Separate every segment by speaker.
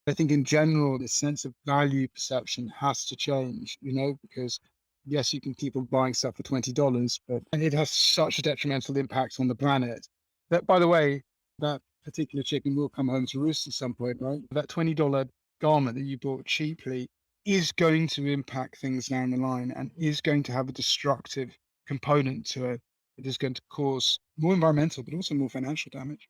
Speaker 1: I think in general, the sense of value perception has to change, because yes, you can keep on buying stuff for $20, but and it has such a detrimental impact on the planet. That, by the way, that particular chicken will come home to roost at some point, right? That $20 garment that you bought cheaply is going to impact things down the line and is going to have a destructive component to it. It is going to cause more environmental, but also more financial damage.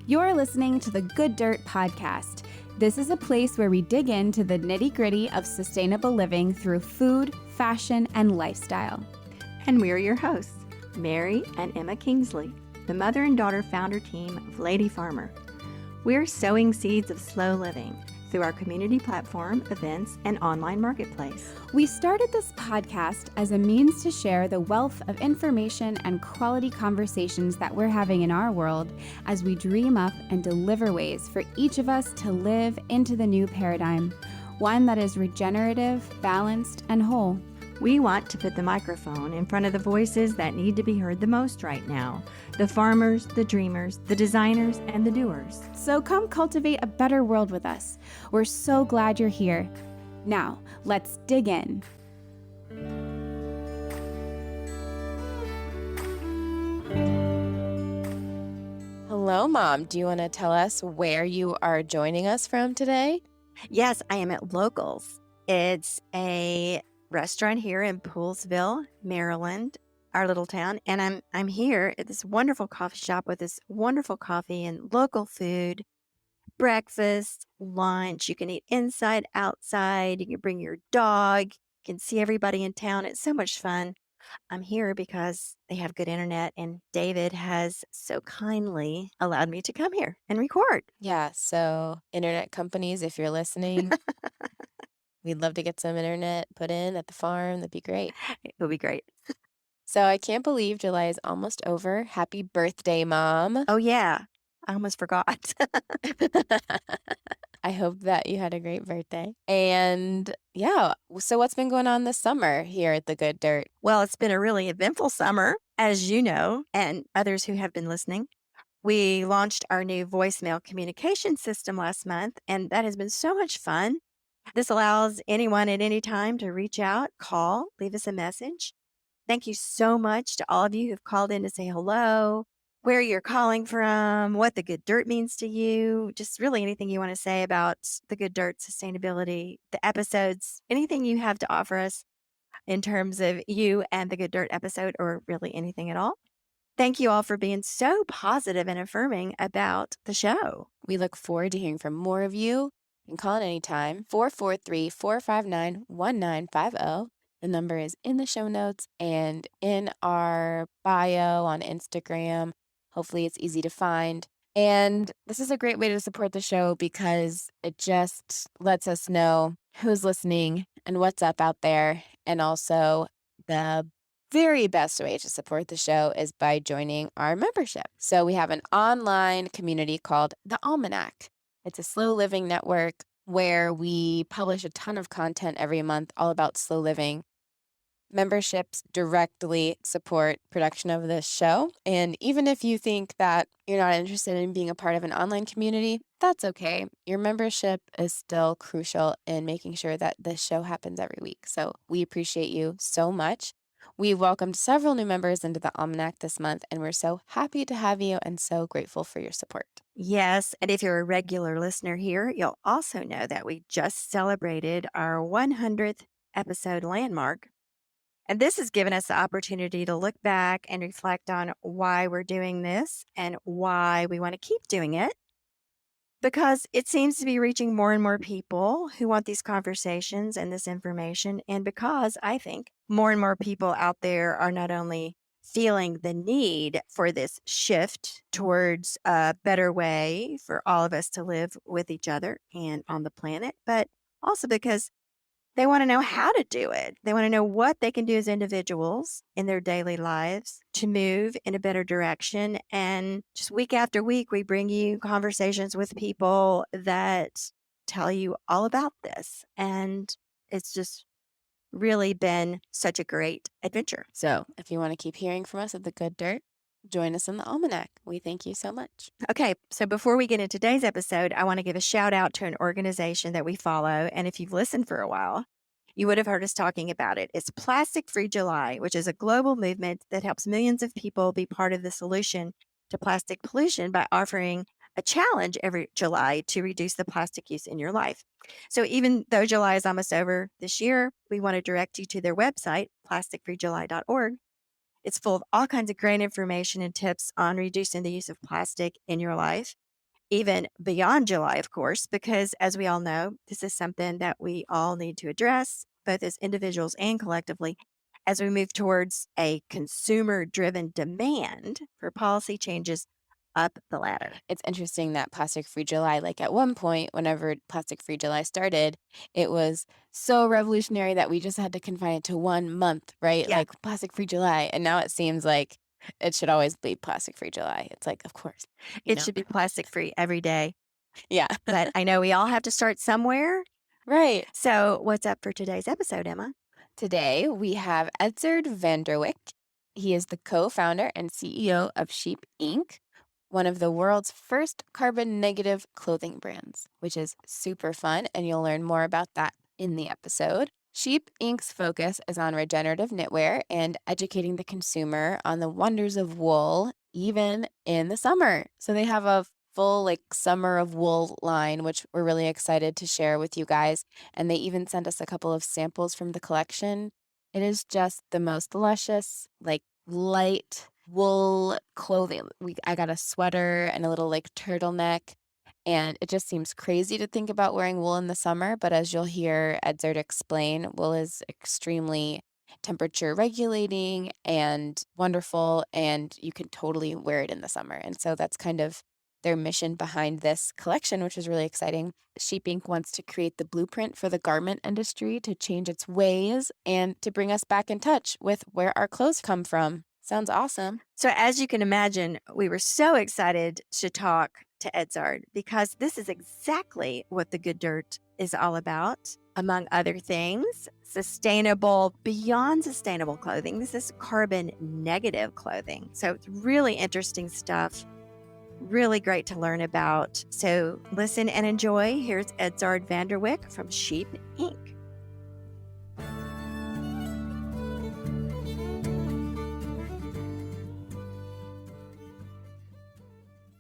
Speaker 2: You're listening to the Good Dirt Podcast. This is a place where we dig into the nitty-gritty of sustainable living through food, fashion, and lifestyle.
Speaker 3: And we're your hosts, Mary and Emma Kingsley, the mother and daughter founder team of Lady Farmer. We're sowing seeds of slow living through our community platform, events, and online marketplace.
Speaker 2: We started this podcast as a means to share the wealth of information and quality conversations that we're having in our world as we dream up and deliver ways for each of us to live into the new paradigm, one that is regenerative, balanced, and whole.
Speaker 3: We want to put the microphone in front of the voices that need to be heard the most right now: the farmers, the dreamers, the designers, and the doers.
Speaker 2: So come cultivate a better world with us. We're so glad you're here. Now, let's dig in.
Speaker 4: Hello, Mom. Do you want to tell us where you are joining us from today?
Speaker 3: Yes, I am at Locals. It's a restaurant here in Poolsville, Maryland, our little town, and I'm here at this wonderful coffee shop with this wonderful coffee and local food, breakfast, lunch. You can eat inside, outside. You can bring your dog. You can see everybody in town. It's so much fun. I'm here because they have good internet, and David has so kindly allowed me to come here and record.
Speaker 4: Yeah, so internet companies, if you're listening, we'd love to get some internet put in at the farm. That'd be great.
Speaker 3: It will be great.
Speaker 4: So I can't believe July is almost over. Happy birthday, Mom.
Speaker 3: Oh, yeah. I almost forgot.
Speaker 4: I hope that you had a great birthday. And yeah, so what's been going on this summer here at the Good Dirt?
Speaker 3: Well, it's been a really eventful summer, as you know, and others who have been listening. We launched our new voicemail communication system last month, and that has been so much fun. This allows anyone at any time to reach out, call, leave us a message. Thank you so much to all of you who've called in to say hello, where you're calling from, what the Good Dirt means to you, just really anything you want to say about the Good Dirt sustainability, the episodes, anything you have to offer us in terms of you and the Good Dirt episode, or really anything at all. Thank you all for being so positive and affirming about the show.
Speaker 4: We look forward to hearing from more of you. You can call at any time, 443-459-1950. The number is in the show notes and in our bio on Instagram. Hopefully it's easy to find. And this is a great way to support the show because it just lets us know who's listening and what's up out there. And also the very best way to support the show is by joining our membership. So we have an online community called The Almanac. It's a slow living network where we publish a ton of content every month all about slow living. Memberships directly support production of this show. And even if you think that you're not interested in being a part of an online community, that's okay. Your membership is still crucial in making sure that this show happens every week. So we appreciate you so much. We welcomed several new members into the Almanac this month, and we're so happy to have you and so grateful for your support.
Speaker 3: Yes, and if you're a regular listener here, you'll also know that we just celebrated our 100th episode landmark. And this has given us the opportunity to look back and reflect on why we're doing this and why we want to keep doing it. Because it seems to be reaching more and more people who want these conversations and this information. And because I think more and more people out there are not only feeling the need for this shift towards a better way for all of us to live with each other and on the planet, but also because they want to know how to do it. They want to know what they can do as individuals in their daily lives to move in a better direction. And just week after week, we bring you conversations with people that tell you all about this. And it's just really been such a great adventure.
Speaker 4: So if you want to keep hearing from us at the Good Dirt, join us in the almanac. We thank you so much.
Speaker 3: Okay, so before we get into today's episode, I want to give a shout out to an organization that we follow. And if you've listened for a while, you would have heard us talking about it. It's Plastic Free July, which is a global movement that helps millions of people be part of the solution to plastic pollution by offering a challenge every July to reduce the plastic use in your life. So even though July is almost over this year, we want to direct you to their website, plasticfreejuly.org. It's full of all kinds of great information and tips on reducing the use of plastic in your life, even beyond July, of course, because as we all know, this is something that we all need to address, both as individuals and collectively, as we move towards a consumer driven demand for policy changes up the ladder.
Speaker 4: It's interesting that Plastic Free July, like at one point, whenever Plastic Free July started, it was so revolutionary that we just had to confine it to 1 month, right?
Speaker 3: Yeah.
Speaker 4: Like Plastic Free July. And now it seems like it should always be Plastic Free July. It's like, of course, you
Speaker 3: It
Speaker 4: know?
Speaker 3: should be plastic free every day.
Speaker 4: Yeah.
Speaker 3: But I know we all have to start somewhere.
Speaker 4: Right.
Speaker 3: So, what's up for today's episode, Emma?
Speaker 4: Today we have Edzard Wyck. He is the co-founder and CEO of Sheep Inc., one of the world's first carbon negative clothing brands, which is super fun, and you'll learn more about that in the episode. Sheep Inc.'s focus is on regenerative knitwear and educating the consumer on the wonders of wool, even in the summer. So they have a full summer of wool line, which we're really excited to share with you guys. And they even sent us a couple of samples from the collection. It is just the most luscious, light wool clothing. I got a sweater and a little turtleneck, and it just seems crazy to think about wearing wool in the summer. But as you'll hear Edzard explain, wool is extremely temperature regulating and wonderful, and you can totally wear it in the summer. And so that's kind of their mission behind this collection, which is really exciting. Sheep Inc. wants to create the blueprint for the garment industry to change its ways and to bring us back in touch with where our clothes come from. Sounds awesome.
Speaker 3: So, as you can imagine, we were so excited to talk to Edzard because this is exactly what the Good Dirt is all about. Among other things, sustainable, beyond sustainable clothing. This is carbon negative clothing. So, it's really interesting stuff. Really great to learn about. So, listen and enjoy. Here's Edzard Wyck from Sheep Inc.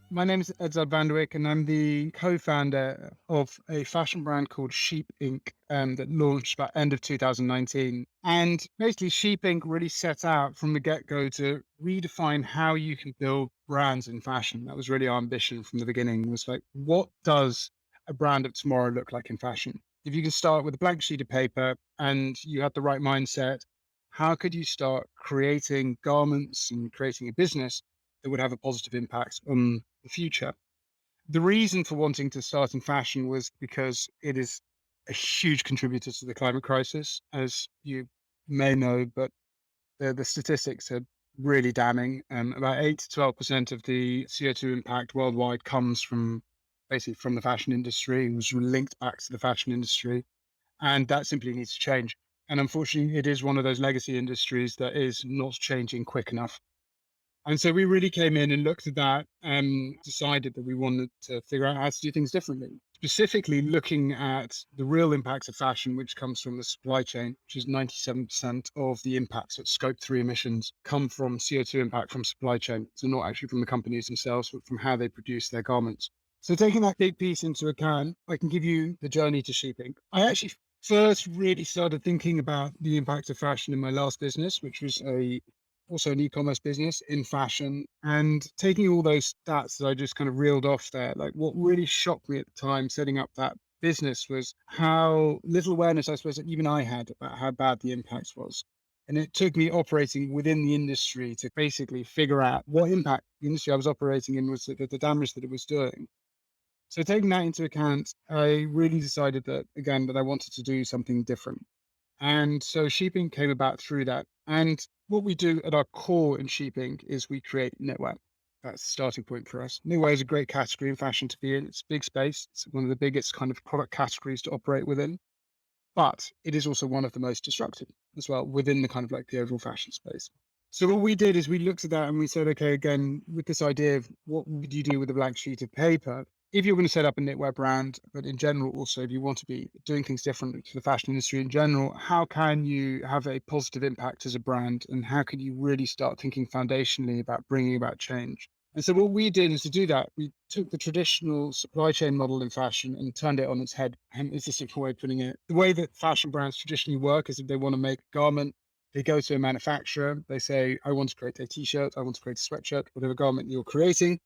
Speaker 1: My name is Edzard Wyck, and I'm the co-founder of a fashion brand called Sheep Inc. That launched about end of 2019. And basically, Sheep Inc. really set out from the get-go to redefine how you can build brands in fashion. That was really our ambition from the beginning, was like, what does a brand of tomorrow look like in fashion? If you can start with a blank sheet of paper and you had the right mindset, how could you start creating garments and creating a business that would have a positive impact on the future? The reason for wanting to start in fashion was because it is a huge contributor to the climate crisis, as you may know, but the statistics are really damning. About 8 to 12% of the CO2 impact worldwide comes from basically from the fashion industry. It was linked back to the fashion industry, and that simply needs to change. And unfortunately, it is one of those legacy industries that is not changing quick enough. And so we really came in and looked at that and decided that we wanted to figure out how to do things differently, specifically looking at the real impacts of fashion, which comes from the supply chain, which is 97% of the impacts of Scope 3 emissions come from CO2 impact from supply chain. So not actually from the companies themselves, but from how they produce their garments. So taking that big piece into account, I can give you the journey to Sheep Inc. I actually first really started thinking about the impact of fashion in my last business, which was also an e-commerce business in fashion, and taking all those stats that I just kind of reeled off there. Like, what really shocked me at the time setting up that business was how little awareness I suppose that even I had about how bad the impact was. And it took me operating within the industry to basically figure out what impact the industry I was operating in was, the damage that it was doing. So taking that into account, I really decided that, again, that I wanted to do something different. And so Sheep Inc. came about through that. And what we do at our core in Sheep Inc. is we create knitwear. That's the starting point for us. Knitwear is a great category in fashion to be in. It's a big space. It's one of the biggest kind of product categories to operate within. But it is also one of the most destructive as well within the kind of the overall fashion space. So what we did is we looked at that and we said, okay, again, with this idea of what would you do with a blank sheet of paper? If you're going to set up a knitwear brand, but in general, also, if you want to be doing things differently to the fashion industry in general, how can you have a positive impact as a brand? And how can you really start thinking foundationally about bringing about change? And so what we did is to do that, we took the traditional supply chain model in fashion and turned it on its head. And it's a simple way of putting it. The way that fashion brands traditionally work is if they want to make a garment, they go to a manufacturer, they say, I want to create a t-shirt, I want to create a sweatshirt, whatever garment you're creating.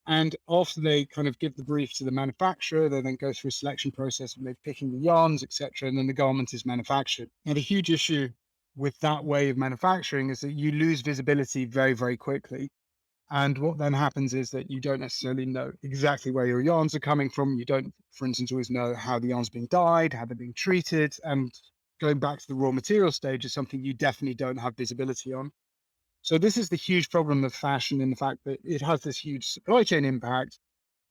Speaker 1: And after they kind of give the brief to the manufacturer, they then go through a selection process of maybe picking the yarns, etc. And then the garment is manufactured. Now, the huge issue with that way of manufacturing is that you lose visibility very, very quickly. And what then happens is that you don't necessarily know exactly where your yarns are coming from. You don't, for instance, always know how the yarns are being dyed, how they're being treated. And going back to the raw material stage is something you definitely don't have visibility on. So this is the huge problem of fashion in the fact that it has this huge supply chain impact.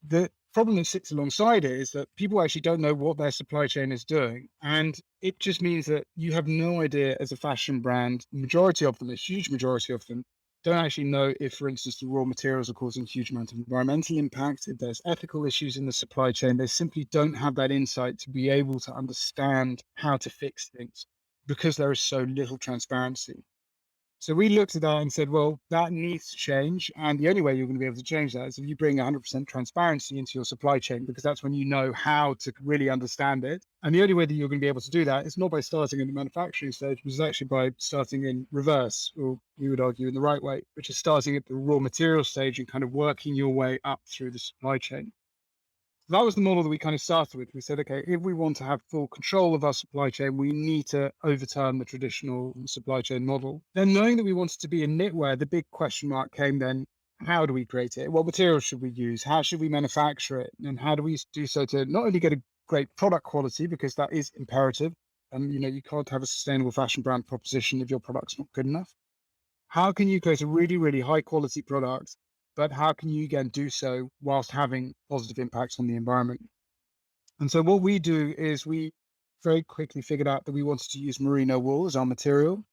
Speaker 1: The problem that sits alongside it is that people actually don't know what their supply chain is doing. And it just means that you have no idea as a fashion brand, majority of them, a huge majority of them, don't actually know if, for instance, the raw materials are causing huge amount of environmental impact, if there's ethical issues in the supply chain. They simply don't have that insight to be able to understand how to fix things because there is so little transparency. So we looked at that and said, well, that needs to change. And the only way you're going to be able to change that is if you bring 100% transparency into your supply chain, because that's when you know how to really understand it. And the only way that you're going to be able to do that is not by starting in the manufacturing stage, but it's actually by starting in reverse, or we would argue in the right way, which is starting at the raw material stage and kind of working your way up through the supply chain. That was the model that we kind of started with. We said, okay, if we want to have full control of our supply chain, we need to overturn the traditional supply chain model. Then, knowing that we wanted to be in knitwear, the big question mark came then, how do we create it? What materials should we use? How should we manufacture it? And how do we do so to not only get a great product quality, because that is imperative. And, you can't have a sustainable fashion brand proposition if your product's not good enough. How can you create a really, really high quality product, but how can you again do so whilst having positive impacts on the environment? And so what we do is we very quickly figured out that we wanted to use merino wool as our material.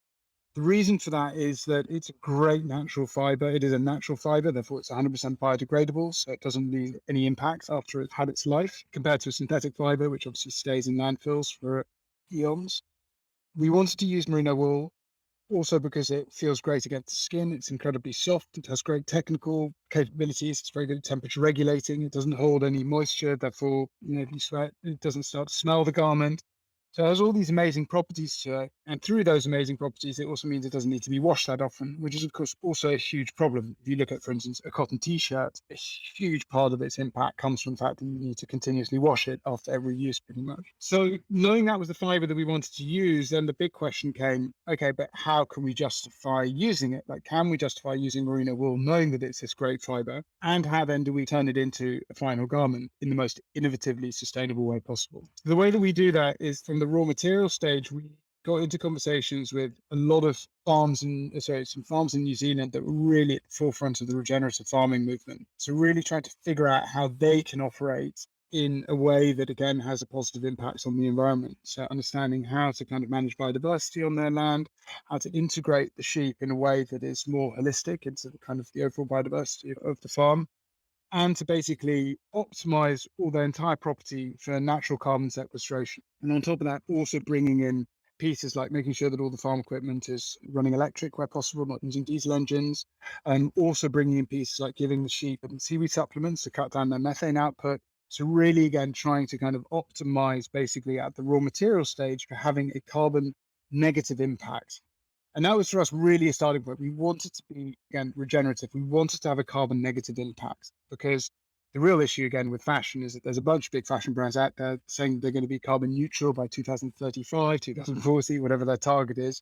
Speaker 1: The reason for that is that it's a great natural fiber. It is a natural fiber, therefore it's 100% biodegradable, so it doesn't leave any impact after it's had its life, compared to a synthetic fiber, which obviously stays in landfills for eons. We wanted to use merino wool also because it feels great against the skin. It's incredibly soft. It has great technical capabilities. It's very good at temperature regulating. It doesn't hold any moisture. Therefore, if you sweat, it doesn't start to smell the garment. So it has all these amazing properties to it. And through those amazing properties, it also means it doesn't need to be washed that often, which is, of course, also a huge problem. If you look at, for instance, a cotton t-shirt, a huge part of its impact comes from the fact that you need to continuously wash it after every use, pretty much. So knowing that was the fiber that we wanted to use, then the big question came, okay, but how can we justify using it? Like, can we justify using merino wool, knowing that it's this great fiber? And how then do we turn it into a final garment in the most innovatively sustainable way possible? The way that we do that is from the raw material stage, we got into conversations with a lot of some farms in New Zealand that were really at the forefront of the regenerative farming movement. So really trying to figure out how they can operate in a way that, again, has a positive impact on the environment. So understanding how to kind of manage biodiversity on their land, how to integrate the sheep in a way that is more holistic into the kind of the overall biodiversity of the farm, and to basically optimize all their entire property for natural carbon sequestration. And on top of that, also bringing in pieces like making sure that all the farm equipment is running electric where possible, not using diesel engines, and also bringing in pieces like giving the sheep and seaweed supplements to cut down their methane output. So really, again, trying to kind of optimize basically at the raw material stage for having a carbon negative impact. And that was for us really a starting point. We wanted to be, again, regenerative. We wanted to have a carbon negative impact, because the real issue, again, with fashion is that there's a bunch of big fashion brands out there saying they're going to be carbon neutral by 2035, 2040, whatever their target is.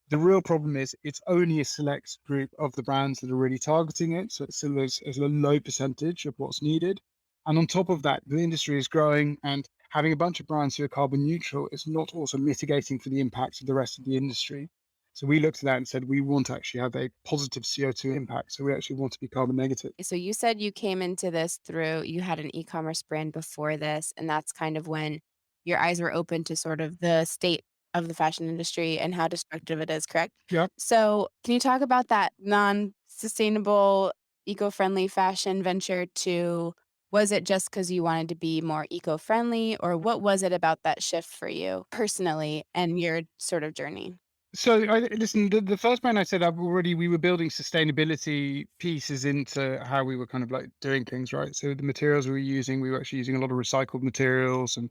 Speaker 1: The real problem is it's only a select group of the brands that are really targeting it. So it's still is a low percentage of what's needed. And on top of that, the industry is growing, and having a bunch of brands who are carbon neutral is not also mitigating for the impacts of the rest of the industry. So we looked at that and said, we want to actually have a positive CO2 impact. So we actually want to be carbon negative.
Speaker 4: So you said you came into this through you had an e-commerce brand before this, and that's kind of when your eyes were open to sort of the state of the fashion industry and how destructive it is, correct?
Speaker 1: Yeah.
Speaker 4: So, can you talk about that non-sustainable, eco-friendly fashion venture to was it just because you wanted to be more eco-friendly, or what was it about that shift for you personally and your sort of journey?
Speaker 1: So listen, the first brand I set up already, we were building sustainability pieces into how we were kind of like doing things, right? So the materials we were using, we were actually using a lot of recycled materials, and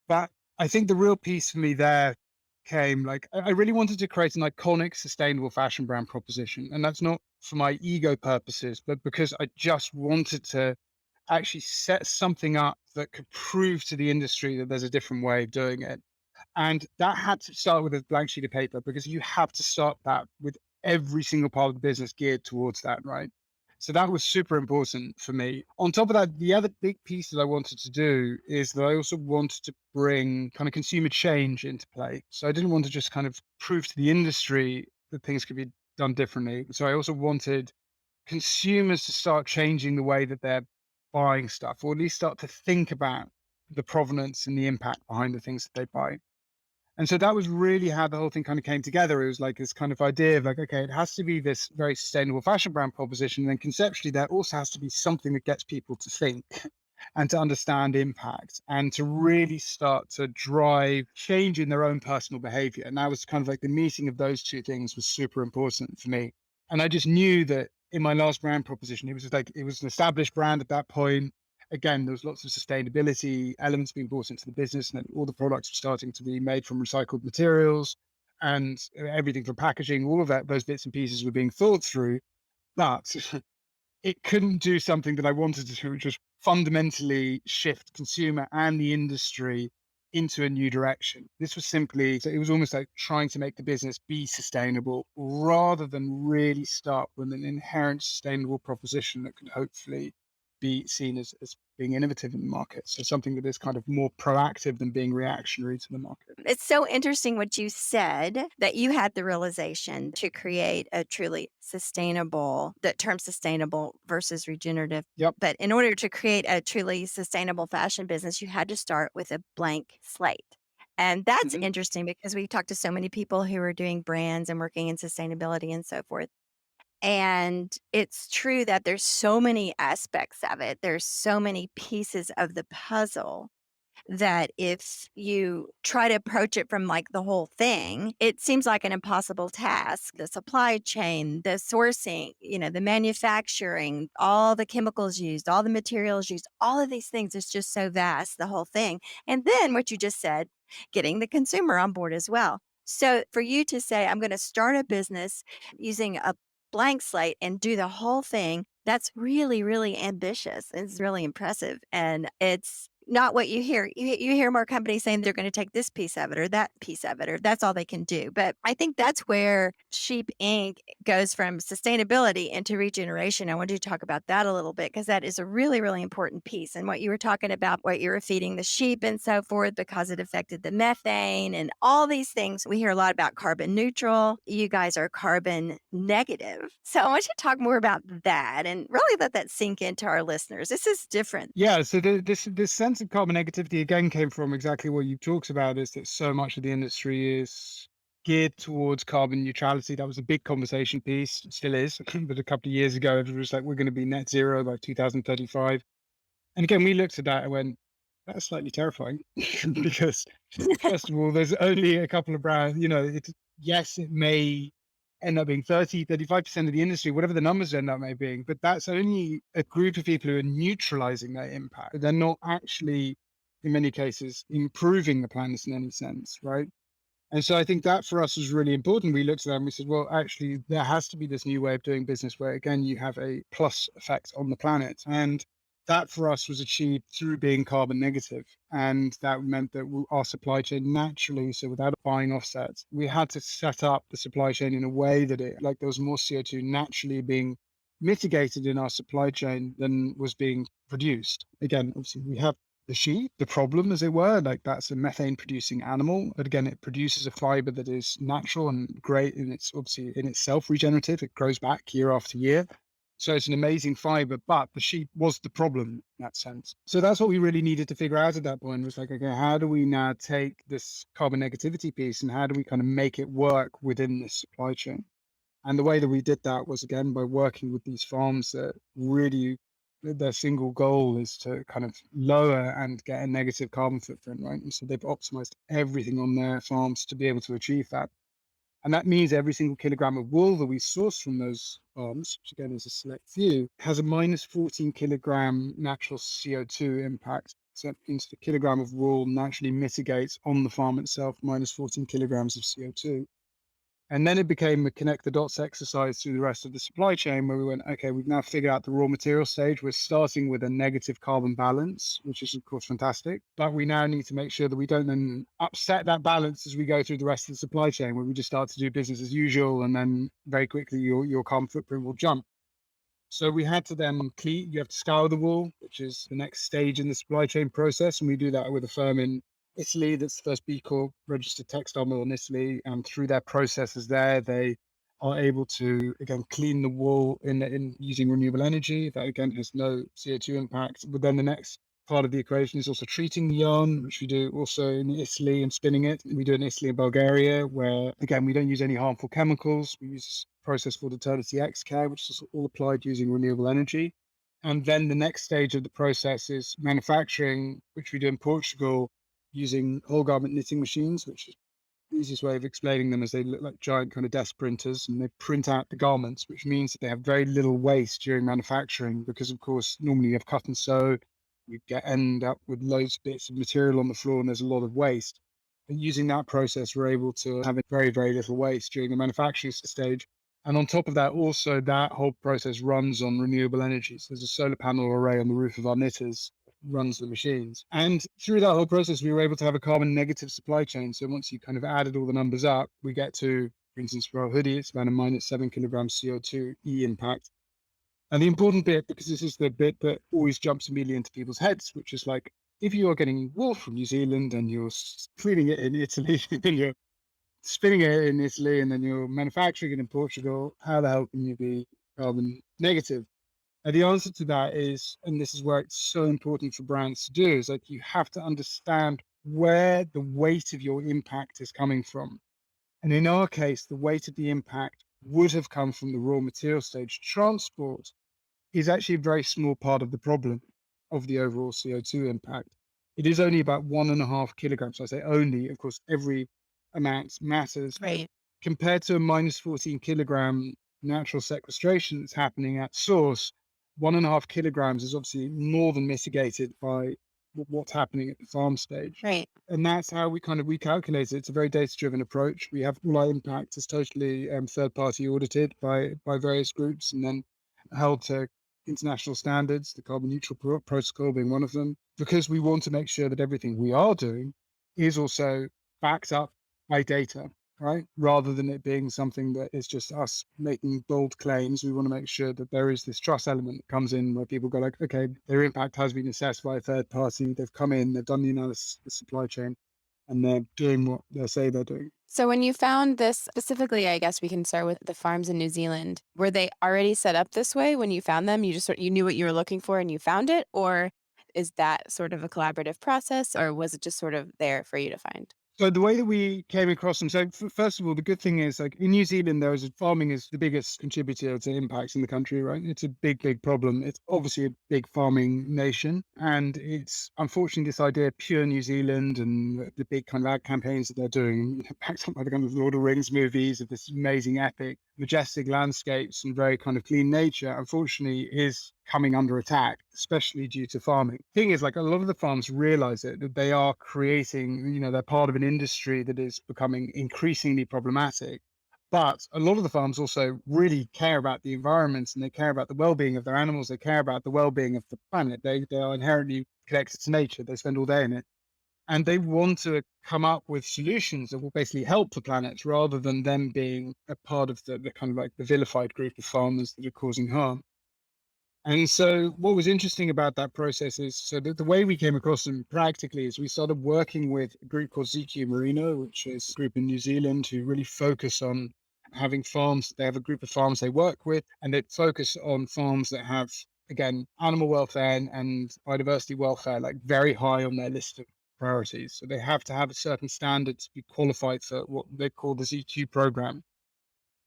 Speaker 1: that I think the real piece for me there came like I really wanted to create an iconic, sustainable fashion brand proposition, and that's not for my ego purposes, but because I just wanted to actually set something up that could prove to the industry that there's a different way of doing it. And that had to start with a blank sheet of paper because you have to start that with every single part of the business geared towards that, right? So that was super important for me. On top of that, the other big piece that I wanted to do is that I also wanted to bring kind of consumer change into play. So I didn't want to just kind of prove to the industry that things could be done differently. So I also wanted consumers to start changing the way that they're buying stuff, or at least start to think about the provenance and the impact behind the things that they buy. And so that was really how the whole thing kind of came together. It was like this kind of idea of like, okay, it has to be this very sustainable fashion brand proposition. And then conceptually, there also has to be something that gets people to think and to understand impact and to really start to drive change in their own personal behavior. And that was kind of like the meeting of those two things was super important for me. And I just knew that in my last brand proposition, it was just like, it was an established brand at that point. Again, there was lots of sustainability elements being brought into the business, and all the products were starting to be made from recycled materials, and everything from packaging, all of that, those bits and pieces were being thought through. But it couldn't do something that I wanted to, which was fundamentally shift consumer and the industry into a new direction. This was simply, so it was almost like trying to make the business be sustainable rather than really start with an inherent sustainable proposition that could hopefully be seen as being innovative in the market. So something that is kind of more proactive than being reactionary to the market.
Speaker 3: It's so interesting what you said that you had the realization to create a truly sustainable, the term sustainable versus regenerative.
Speaker 1: Yep.
Speaker 3: But in order to create a truly sustainable fashion business, you had to start with a blank slate. And that's
Speaker 1: Mhm.
Speaker 3: interesting because we talked to so many people who are doing brands and working in sustainability and so forth. And it's true that there's so many aspects of it. There's so many pieces of the puzzle that if you try to approach it from like the whole thing, it seems like an impossible task. The supply chain, the sourcing, the manufacturing, all the chemicals used, all the materials used, all of these things is just so vast, the whole thing. And then what you just said, getting the consumer on board as well. So for you to say, I'm going to start a business using a blank slate and do the whole thing, that's really, really ambitious. It's really impressive. And it's not what you hear. You hear more companies saying they're going to take this piece of it or that piece of it, or that's all they can do. But I think that's where Sheep Inc. goes from sustainability into regeneration. I wanted to talk about that a little bit because that is a really, really important piece. And what you were talking about, what you were feeding the sheep and so forth, because it affected the methane and all these things. We hear a lot about carbon neutral. You guys are carbon negative. So I want you to talk more about that and really let that sink into our listeners. This is different.
Speaker 1: Yeah, so this sense of carbon negativity again came from exactly what you talked about, is that so much of the industry is geared towards carbon neutrality. That was a big conversation piece, it still is, but a couple of years ago, it was like, we're going to be net zero by 2035. And again, we looked at that and went, that's slightly terrifying because first of all, there's only a couple of brands, yes, it may end up being 35% of the industry, whatever the numbers end up may being, but that's only a group of people who are neutralizing their impact. They're not actually, in many cases, improving the planet in any sense, right? And so I think that for us was really important. We looked at that and we said, well, actually, there has to be this new way of doing business where, again, you have a plus effect on the planet. And that for us was achieved through being carbon negative. And that meant that our supply chain naturally, so without buying offsets, we had to set up the supply chain in a way that there was more CO2 naturally being mitigated in our supply chain than was being produced. Again, obviously, we have the sheep, the problem, as it were, like that's a methane producing animal. But again, it produces a fiber that is natural and great, and it's obviously in itself regenerative. It grows back year after year. So it's an amazing fiber, but the sheep was the problem in that sense. So that's what we really needed to figure out at that point, was like, okay, how do we now take this carbon negativity piece and how do we kind of make it work within this supply chain? And the way that we did that was, again, by working with these farms that really their single goal is to kind of lower and get a negative carbon footprint, right? And so they've optimized everything on their farms to be able to achieve that. And that means every single kilogram of wool that we source from those farms, which again is a select few, has a minus 14 kilogram natural CO2 impact. So that means the kilogram of wool naturally mitigates on the farm itself minus 14 kilograms of CO2. And then it became a connect the dots exercise through the rest of the supply chain where we went, okay, we've now figured out the raw material stage. We're starting with a negative carbon balance, which is, of course, fantastic. But we now need to make sure that we don't then upset that balance as we go through the rest of the supply chain, where we just start to do business as usual. And then very quickly, your carbon footprint will jump. So we had to then clean, you have to scour the wool, which is the next stage in the supply chain process. And we do that with a firm in Italy that's the first B Corp registered textile mill in Italy. And through their processes there, they are able to, again, clean the wool in using renewable energy. That, again, has no CO2 impact. But then the next part of the equation is also treating the yarn, which we do also in Italy, and spinning it. We do it in Italy and Bulgaria, where, again, we don't use any harmful chemicals. We use a process called Eternity X care, which is all applied using renewable energy. And then the next stage of the process is manufacturing, which we do in Portugal using whole garment knitting machines, which is the easiest way of explaining them is they look like giant kind of desk printers, and they print out the garments, which means that they have very little waste during manufacturing because, of course, normally you have cut and sew, you end up with loads of bits of material on the floor and there's a lot of waste. But using that process, we're able to have very, very little waste during the manufacturing stage. And on top of that, also that whole process runs on renewable energy. So there's a solar panel array on the roof of our knitters runs the machines. And through that whole process, we were able to have a carbon negative supply chain. So once you kind of added all the numbers up, we get to, for instance, for our hoodie, it's about a minus 7 kilograms CO2 E impact. And the important bit, because this is the bit that always jumps immediately into people's heads, which is like, if you are getting wool from New Zealand and you're cleaning it in Italy, and you're spinning it in Italy, and then you're manufacturing it in Portugal, how the hell can you be carbon negative? And the answer to that is, and this is where it's so important for brands to do, is like you have to understand where the weight of your impact is coming from. And in our case, the weight of the impact would have come from the raw material stage. Transport is actually a very small part of the problem of the overall CO2 impact. It is only about 1.5 kilograms. So I say only, of course, every amount matters.
Speaker 4: Right.
Speaker 1: Compared to a minus 14 kilogram natural sequestration that's happening at source, 1.5 kilograms is obviously more than mitigated by what's happening at the farm stage.
Speaker 4: Right.
Speaker 1: And that's how we calculate it. It's a very data-driven approach. We have all our impact is totally third-party audited by various groups and then held to international standards, the carbon neutral protocol being one of them, because we want to make sure that everything we are doing is also backed up by data, right? Rather than it being something that is just us making bold claims. We want to make sure that there is this trust element that comes in where people go like, okay, their impact has been assessed by a third party. They've come in, they've done the analysis of the supply chain, and they're doing what they say they're doing.
Speaker 4: So when you found this specifically, I guess we can start with the farms in New Zealand. Were they already set up this way when you found them? You just you knew what you were looking for and you found it? Or is that sort of a collaborative process, or was it just sort of there for you to find?
Speaker 1: So the way that we came across them, so first of all, the good thing is like in New Zealand, farming is the biggest contributor to impacts in the country, right? It's a big, big problem. It's obviously a big farming nation. And it's unfortunately this idea of pure New Zealand and the big kind of ad campaigns that they're doing, backed up by the kind of Lord of the Rings movies of this amazing epic, majestic landscapes and very kind of clean nature, unfortunately is coming under attack, especially due to farming. Thing is, like a lot of the farms realize it, that they are creating, they're part of an industry that is becoming increasingly problematic. But a lot of the farms also really care about the environment and they care about the well-being of their animals. They care about the well-being of the planet. They are inherently connected to nature. They spend all day in it. And they want to come up with solutions that will basically help the planet rather than them being a part of the kind of like the vilified group of farmers that are causing harm. And so what was interesting about that process is, so the way we came across them practically is we started working with a group called ZQ Merino, which is a group in New Zealand who really focus on having farms. They have a group of farms they work with, and they focus on farms that have, again, animal welfare and biodiversity welfare, like very high on their list of priorities. So they have to have a certain standard to be qualified for what they call the ZQ program.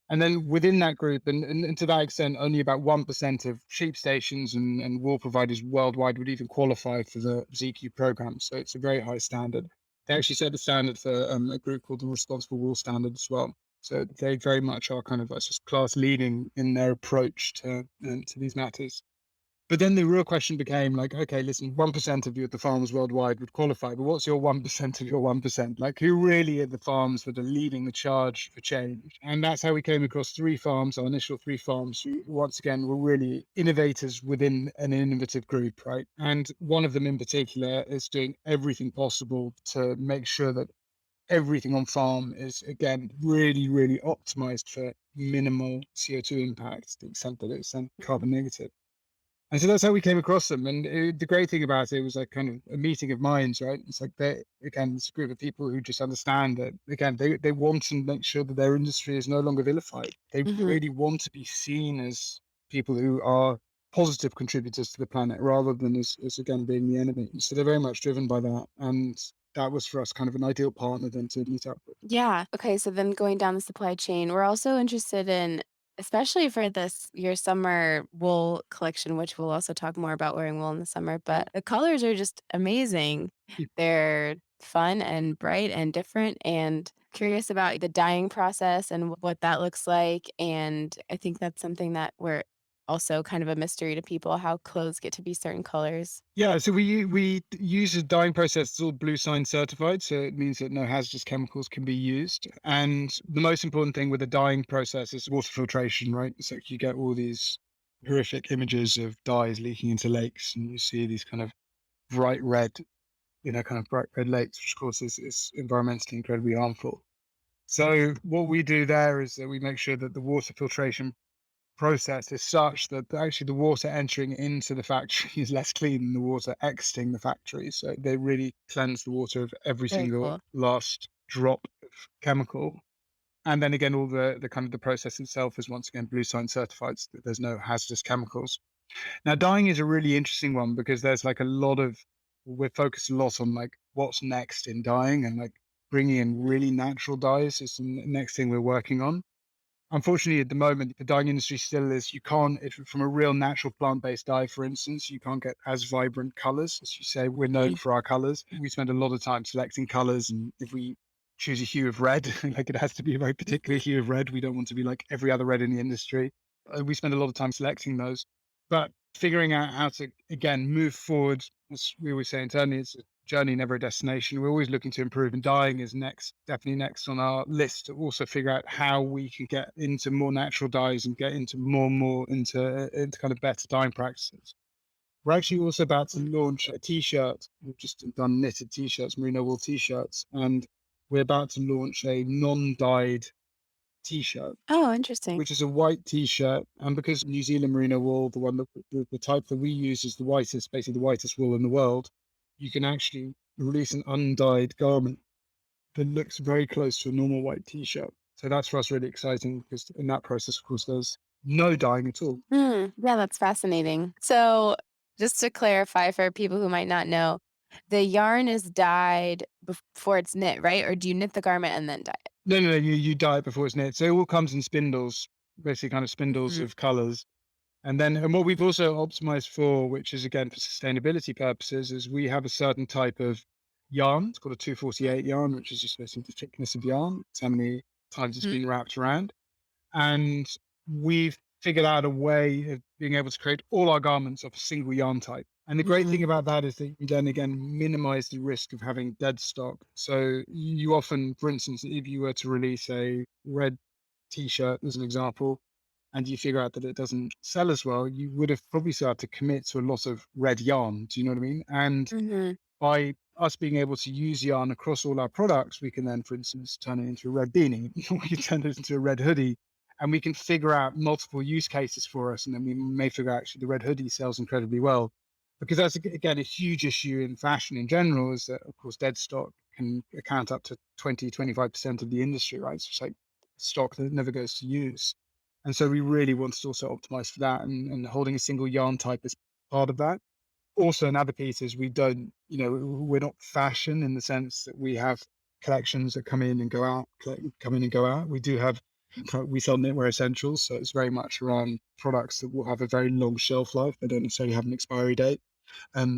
Speaker 1: And then within that group, and to that extent, only about 1% of sheep stations and wool providers worldwide would even qualify for the ZQ program. So it's a very high standard. They actually set the standard for a group called the Responsible Wool Standard as well. So they very much are kind of just class leading in their approach to these matters. But then the real question became like, okay, listen, 1% of you at the farms worldwide would qualify, but what's your 1% of your 1%? Like, who really are the farms that are leading the charge for change? And that's how we came across 3 farms, our initial 3 farms, who once again were really innovators within an innovative group, right? And one of them in particular is doing everything possible to make sure that everything on farm is, again, really, really optimized for minimal CO2 impact to the extent that it's carbon negative. And so that's how we came across them. And the great thing about it was like kind of a meeting of minds, right? It's like again, it's a group of people who just understand that, again, they want to make sure that their industry is no longer vilified. They
Speaker 4: Mhm.
Speaker 1: really want to be seen as people who are positive contributors to the planet rather than as again, being the enemy. So they're very much driven by that. And that was for us kind of an ideal partner then to meet up with.
Speaker 4: Yeah. Okay, so then going down the supply chain, we're also interested in, especially for this your summer wool collection, which we'll also talk more about wearing wool in the summer, but the colors are just amazing. They're fun and bright and different, and curious about the dyeing process and what that looks like. And I think that's something that we're also kind of a mystery to people, how clothes get to be certain colors.
Speaker 1: Yeah, so we use a dyeing process that's all Blue Sign certified, so it means that no hazardous chemicals can be used. And the most important thing with the dyeing process is water filtration, right? So you get all these horrific images of dyes leaking into lakes, and you see these kind of bright red, kind of bright red lakes, which of course is environmentally incredibly harmful. So what we do there is that we make sure that the water filtration process is such that actually the water entering into the factory is less clean than the water exiting the factory. So they really cleanse the water of every
Speaker 4: Very
Speaker 1: single
Speaker 4: cool.
Speaker 1: last drop of chemical. And then again, all the kind of the process itself is once again Blue Sign certified, so that there's no hazardous chemicals. Now, dyeing is a really interesting one because there's like we're focused a lot on like what's next in dyeing, and like bringing in really natural dyes is the next thing we're working on. Unfortunately, at the moment, the dyeing industry still is, you can't, if from a real natural plant-based dye, for instance, you can't get as vibrant colors. As you say, we're known
Speaker 4: Mm.
Speaker 1: for our colors. We spend a lot of time selecting colors. And if we choose a hue of red, like it has to be a very particular hue of red. We don't want to be like every other red in the industry. We spend a lot of time selecting those. But figuring out how to, again, move forward, as we always say internally, it's a journey, never a destination. We're always looking to improve, and dyeing is next, definitely next on our list, to also figure out how we can get into more natural dyes and get into more and more into kind of better dyeing practices. We're actually also about to launch a t-shirt. We've just done knitted t-shirts, merino wool t-shirts, and we're about to launch a non-dyed t-shirt,
Speaker 4: Oh, interesting.
Speaker 1: which is a white t-shirt. And because New Zealand merino wool, the one that the type that we use is the whitest, basically the whitest wool in the world, you can actually release an undyed garment that looks very close to a normal white t-shirt. So that's for us really exciting, because in that process, of course, there's no dyeing at all.
Speaker 4: Yeah, that's fascinating. So, just to clarify for people who might not know, the yarn is dyed before it's knit, right? Or do you knit the garment and then dye it?
Speaker 1: No, you dye it before it's knit. So it all comes in spindles, basically kind of spindles
Speaker 4: Mhm.
Speaker 1: of colors. And what we've also optimized for, which is again for sustainability purposes, is we have a certain type of yarn. It's called a 248 yarn, which is just basically the thickness of yarn. It's how many times it's
Speaker 4: Mhm.
Speaker 1: been wrapped around. And we've figured out a way of being able to create all our garments of a single yarn type. And the great
Speaker 4: Mhm.
Speaker 1: thing about that is that you then again minimize the risk of having dead stock. So you often, for instance, if you were to release a red t-shirt as an example, and you figure out that it doesn't sell as well, you would have probably started to commit to a lot of red yarn. Do you know what I mean? And
Speaker 4: Mhm.
Speaker 1: by us being able to use yarn across all our products, we can then, for instance, turn it into a red beanie, we can turn it into a red hoodie, and we can figure out multiple use cases for us. And then we may figure out actually the red hoodie sells incredibly well. Because that's, again, a huge issue in fashion in general, is that, of course, dead stock can account up to 20, 25% of the industry, right? So it's like stock that never goes to use. And so we really want to also optimize for that, and holding a single yarn type is part of that. Also, another piece is we don't, we're not fashion in the sense that we have collections that come in and go out, come in and go out. We do have, we sell knitwear essentials, so it's very much around products that will have a very long shelf life. They don't necessarily have an expiry date.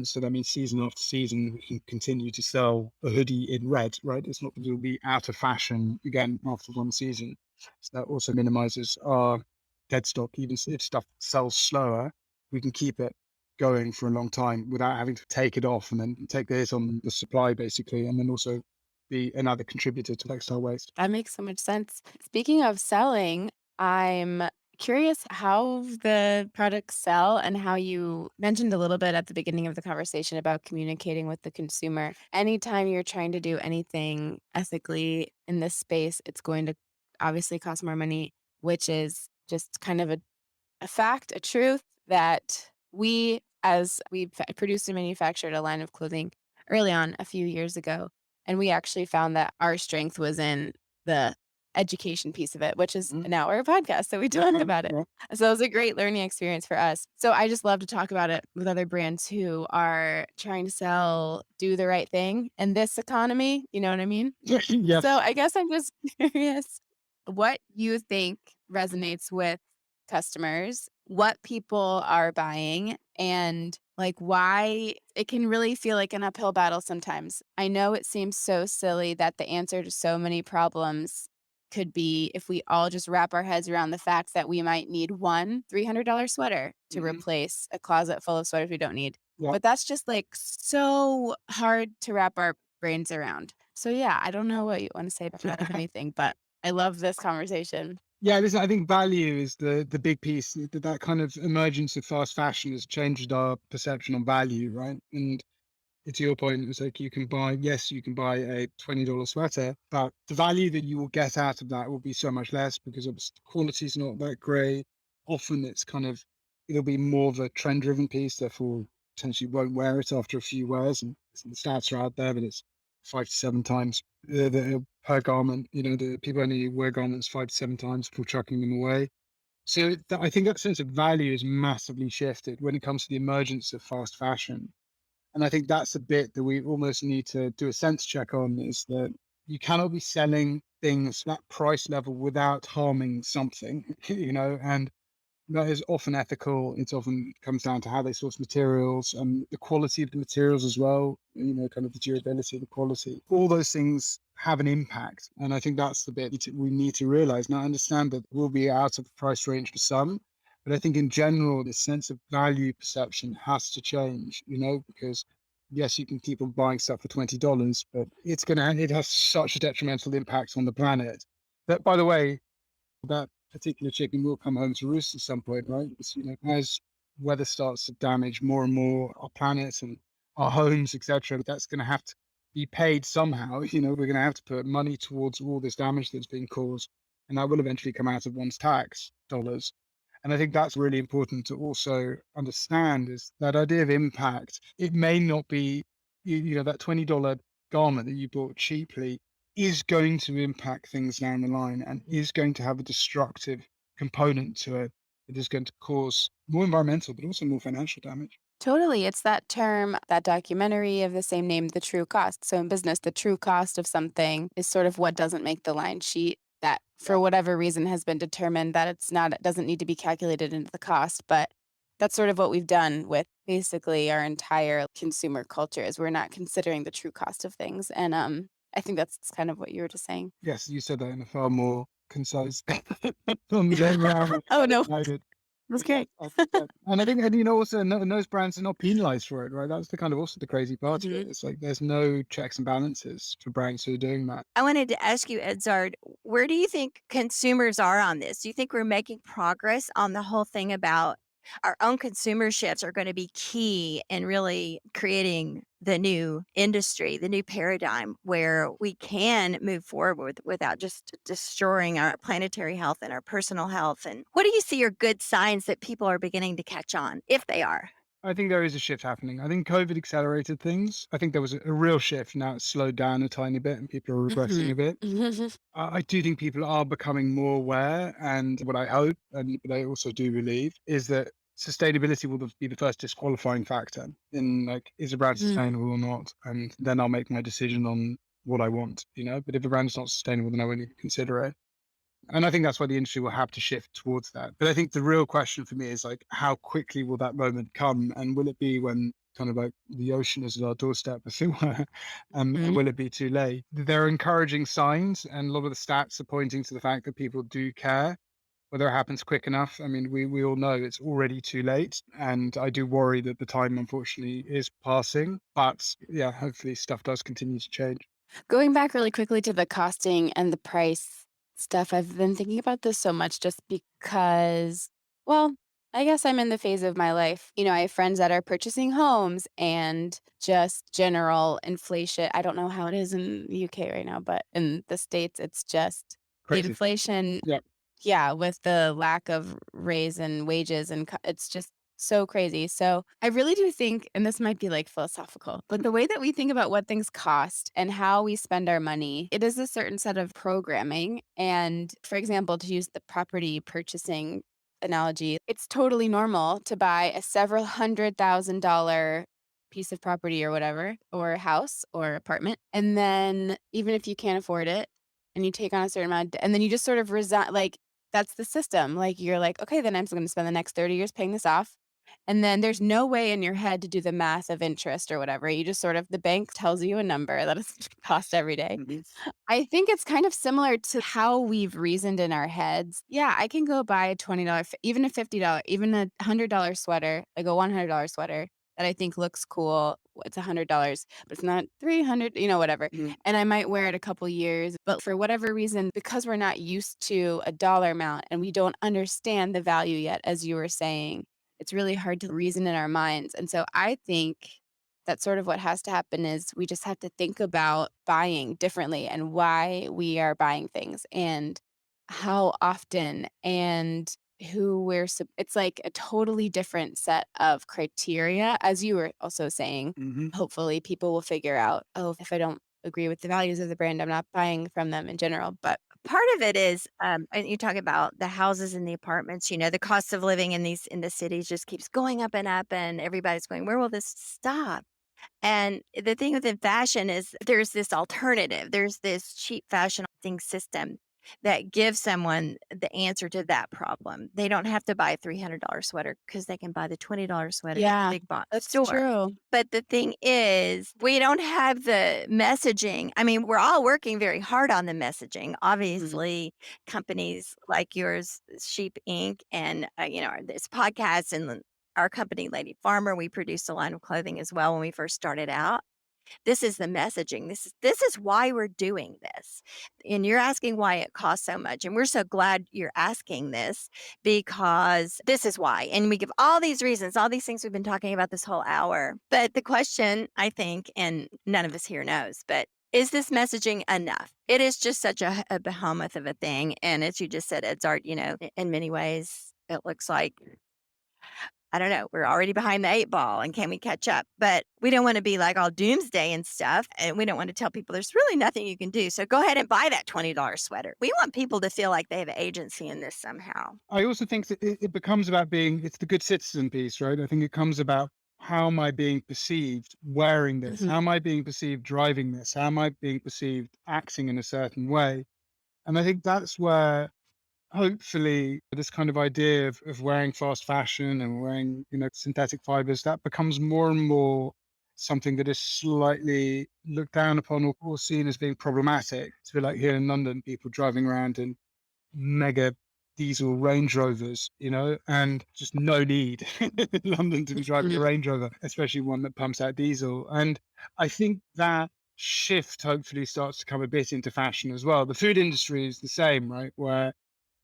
Speaker 1: So that means season after season, we can continue to sell a hoodie in red, right? It's not that it'll be out of fashion again after one season. So that also minimizes our dead stock. Even if stuff sells slower, we can keep it going for a long time without having to take it off and then take the hit on the supply, basically, and then also be another contributor to textile waste.
Speaker 4: That makes so much sense. Speaking of selling, I'm curious how the products sell and how you mentioned a little bit at the beginning of the conversation about communicating with the consumer. Anytime you're trying to do anything ethically in this space, it's going to obviously cost more money, which is just kind of a fact, a truth that we produced and manufactured a line of clothing early on a few years ago. And we actually found that our strength was in the education piece of it, which is now our podcast. So we talk about it.
Speaker 1: Yeah.
Speaker 4: So it was a great learning experience for us. So I just love to talk about it with other brands who are trying to do the right thing in this economy. You know what I mean?
Speaker 1: Yes.
Speaker 4: So I guess I'm just curious what you think resonates with customers, what people are buying, and like why it can really feel like an uphill battle sometimes. I know it seems so silly that the answer to so many problems could be if we all just wrap our heads around the fact that we might need one $300 sweater to replace a closet full of sweaters we don't need.
Speaker 1: Yeah.
Speaker 4: But that's just like so hard to wrap our brains around. So yeah, I don't know what you want to say about that, if anything, but I love this conversation.
Speaker 1: Yeah, listen, I think value is the big piece. That kind of emergence of fast fashion has changed our perception on value, right? And to your point, it's like you can buy a $20 sweater, but the value that you will get out of that will be so much less because obviously the quality is not that great. Often it'll be more of a trend driven piece, therefore potentially won't wear it after a few wears. And the stats are out there, but it's 5 to 7 times per garment. The people only wear garments 5 to 7 times before chucking them away. So I think that sense of value is massively shifted when it comes to the emergence of fast fashion. And I think that's a bit that we almost need to do a sense check on, is that you cannot be selling things at price level without harming something, and that is often ethical. It often comes down to how they source materials and the quality of the materials as well, kind of the durability, the quality. All those things have an impact. And I think that's the bit we need to realize. Now, I understand that we'll be out of the price range for some, but I think in general, the sense of value perception has to change, because yes, you can keep on buying stuff for $20, but it has such a detrimental impact on the planet. That, by the way, that particular chicken will come home to roost at some point, right? It's, as weather starts to damage more and more our planet and our homes, etc., that's going to have to be paid somehow. We're going to have to put money towards all this damage that's being caused, and that will eventually come out of one's tax dollars. And I think that's really important to also understand, is that idea of impact. It may not be, that $20 garment that you bought cheaply is going to impact things down the line and is going to have a destructive component to it. It is going to cause more environmental, but also more financial damage.
Speaker 4: Totally. It's that term, that documentary of the same name, The True Cost. So in business, the true cost of something is sort of what doesn't make the line sheet, that for whatever reason has been determined that it doesn't need to be calculated into the cost. But that's sort of what we've done with basically our entire consumer culture, is we're not considering the true cost of things. And I think that's kind of what you were just saying.
Speaker 1: Yes, you said that in a far more concise way
Speaker 4: Oh, no,
Speaker 1: than I did.
Speaker 4: that's great.
Speaker 1: And I think, and also, and those brands are not penalized for it, right? That's the kind of also the crazy part of it. It's like there's no checks and balances for brands who are doing that.
Speaker 3: I wanted to ask you, Edzard, where do you think consumers are on this? Do you think we're making progress on the whole thing about our own consumer shifts are going to be key in really creating the new industry, the new paradigm where we can move forward without just destroying our planetary health and our personal health? And what do you see are good signs that people are beginning to catch on, if they are?
Speaker 1: I think there is a shift happening. I think COVID accelerated things. I think there was a real shift. Now it's slowed down a tiny bit and people are regressing
Speaker 4: Mhm.
Speaker 1: a bit. I do think people are becoming more aware. And what I hope, and what I also do believe, is that sustainability will be the first disqualifying factor in like, is a brand
Speaker 4: Mhm.
Speaker 1: sustainable or not? And then I'll make my decision on what I want, But if a brand's not sustainable, then I won't even consider it. And I think that's why the industry will have to shift towards that. But I think the real question for me is like, how quickly will that moment come? And will it be when kind of like the ocean is at our doorstep, as it were? And
Speaker 4: Mhm.
Speaker 1: will it be too late? There are encouraging signs, and a lot of the stats are pointing to the fact that people do care. Whether it happens quick enough, I mean, we all know it's already too late. And I do worry that the time, unfortunately, is passing. But yeah, hopefully stuff does continue to change.
Speaker 4: Going back really quickly to the costing and the price stuff, I've been thinking about this so much just because, well, I guess I'm in the phase of my life. I have friends that are purchasing homes and just general inflation. I don't know how it is in the UK right now, but in the States, it's just the
Speaker 1: Crazy.
Speaker 4: inflation.
Speaker 1: Yeah.
Speaker 4: Yeah, with the lack of raise in wages and it's just so crazy. So I really do think, and this might be like philosophical, but the way that we think about what things cost and how we spend our money, it is a certain set of programming. And for example, to use the property purchasing analogy, it's totally normal to buy a several $100,000 piece of property or whatever, or house or apartment. And then even if you can't afford it and you take on a certain amount, and then you just sort of resign, like, that's the system. Like, you're like, "Okay, then I'm just gonna spend the next 30 years paying this off." And then there's no way in your head to do the math of interest or whatever. You just sort of the bank tells you a number that it's gonna cost every day.
Speaker 1: Mhm.
Speaker 4: I think it's kind of similar to how we've reasoned in our heads. Yeah, I can go buy a $20, even a $50, even a $100 sweater, like a $100 sweater that I think looks cool. It's $100, but it's not 300, whatever.
Speaker 1: Mhm.
Speaker 4: And I might wear it a couple years, but for whatever reason, because we're not used to a dollar amount and we don't understand the value yet, as you were saying, it's really hard to reason in our minds. And so I think that's sort of what has to happen is we just have to think about buying differently and why we are buying things and how often and who it's like a totally different set of criteria. As you were also saying,
Speaker 1: Mhm.
Speaker 4: hopefully people will figure out, oh, if I don't agree with the values of the brand, I'm not buying from them in general. But
Speaker 3: Part of it is, and you talk about the houses and the apartments, the cost of living in the cities just keeps going up, and everybody's going, where will this stop? And the thing within fashion is there's this alternative. There's this cheap fashion thing system that gives someone the answer to that problem. They don't have to buy a $300 sweater because they can buy the $20 sweater at the
Speaker 4: yeah,
Speaker 3: big box
Speaker 4: that's
Speaker 3: store.
Speaker 4: true.
Speaker 3: But the thing is, we don't have the messaging. I mean, we're all working very hard on the messaging.
Speaker 4: Mhm.
Speaker 3: Obviously, companies like yours, Sheep Inc., and this podcast, and our company, Lady Farmer, we produced a line of clothing as well when we first started out. This is the messaging. This is why we're doing this. And you're asking why it costs so much. And we're so glad you're asking this because this is why. And we give all these reasons, all these things we've been talking about this whole hour. But the question, I think, and none of us here knows, but is this messaging enough? It is just such a behemoth of a thing. And as you just said, Edzard, in many ways, it looks like I don't know, we're already behind the 8 ball and can we catch up? But we don't wanna be like all doomsday and stuff, and we don't wanna tell people there's really nothing you can do, so go ahead and buy that $20 sweater. We want people to feel like they have agency in this somehow.
Speaker 1: I also think that it becomes about it's the good citizen piece, right? I think it comes about how am I being perceived wearing this?
Speaker 4: Mhm.
Speaker 1: How am I being perceived driving this? How am I being perceived acting in a certain way? And I think that's where hopefully this kind of idea of wearing fast fashion and wearing, synthetic fibers, that becomes more and more something that is slightly looked down upon or seen as being problematic. To be like here in London, people driving around in mega diesel Range Rovers, and just no need in London to be driving a
Speaker 4: Mhm.
Speaker 1: Range Rover, especially one that pumps out diesel. And I think that shift hopefully starts to come a bit into fashion as well. The food industry is the same, right? Where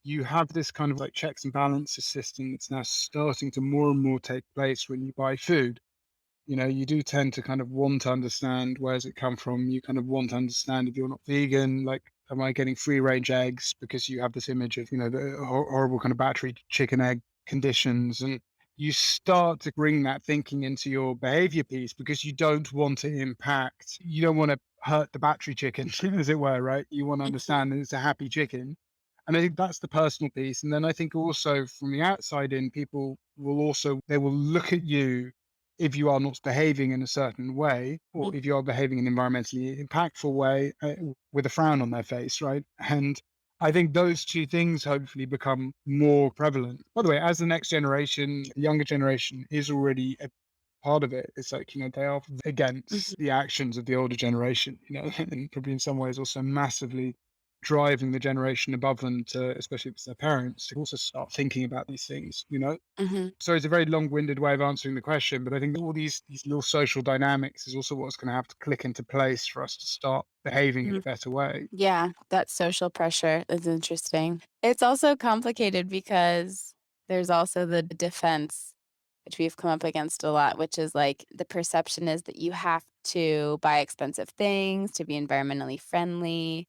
Speaker 1: you have this kind of like checks and balances system that's now starting to more and more take place when you buy food. You do tend to kind of want to understand where's it come from. You kind of want to understand if you're not vegan, like, am I getting free range eggs? Because you have this image of, the horrible kind of battery chicken egg conditions. And you start to bring that thinking into your behavior piece because you don't want to impact, you don't want to hurt the battery chicken, as it were, right? You want to
Speaker 4: Mhm.
Speaker 1: understand that it's a happy chicken. And I think that's the personal piece. And then I think also from the outside in, people will also, they will look at you if you are not behaving in a certain way, or if you are behaving in an environmentally impactful way, with a frown on their face, right? And I think those two things hopefully become more prevalent. By the way, as the next generation, the younger generation is already a part of it. It's like, they are
Speaker 4: Mhm.
Speaker 1: against the actions of the older generation, and probably in some ways also massively driving the generation above them to, especially if it's their parents, to also start thinking about these things.
Speaker 4: Mhm.
Speaker 1: So it's a very long-winded way of answering the question, but I think all these little social dynamics is also what's going to have to click into place for us to start behaving in a
Speaker 4: Mhm.
Speaker 1: better way.
Speaker 4: Yeah, that social pressure is interesting. It's also complicated because there's also the defense, which we've come up against a lot, which is like the perception is that you have to buy expensive things to be environmentally friendly.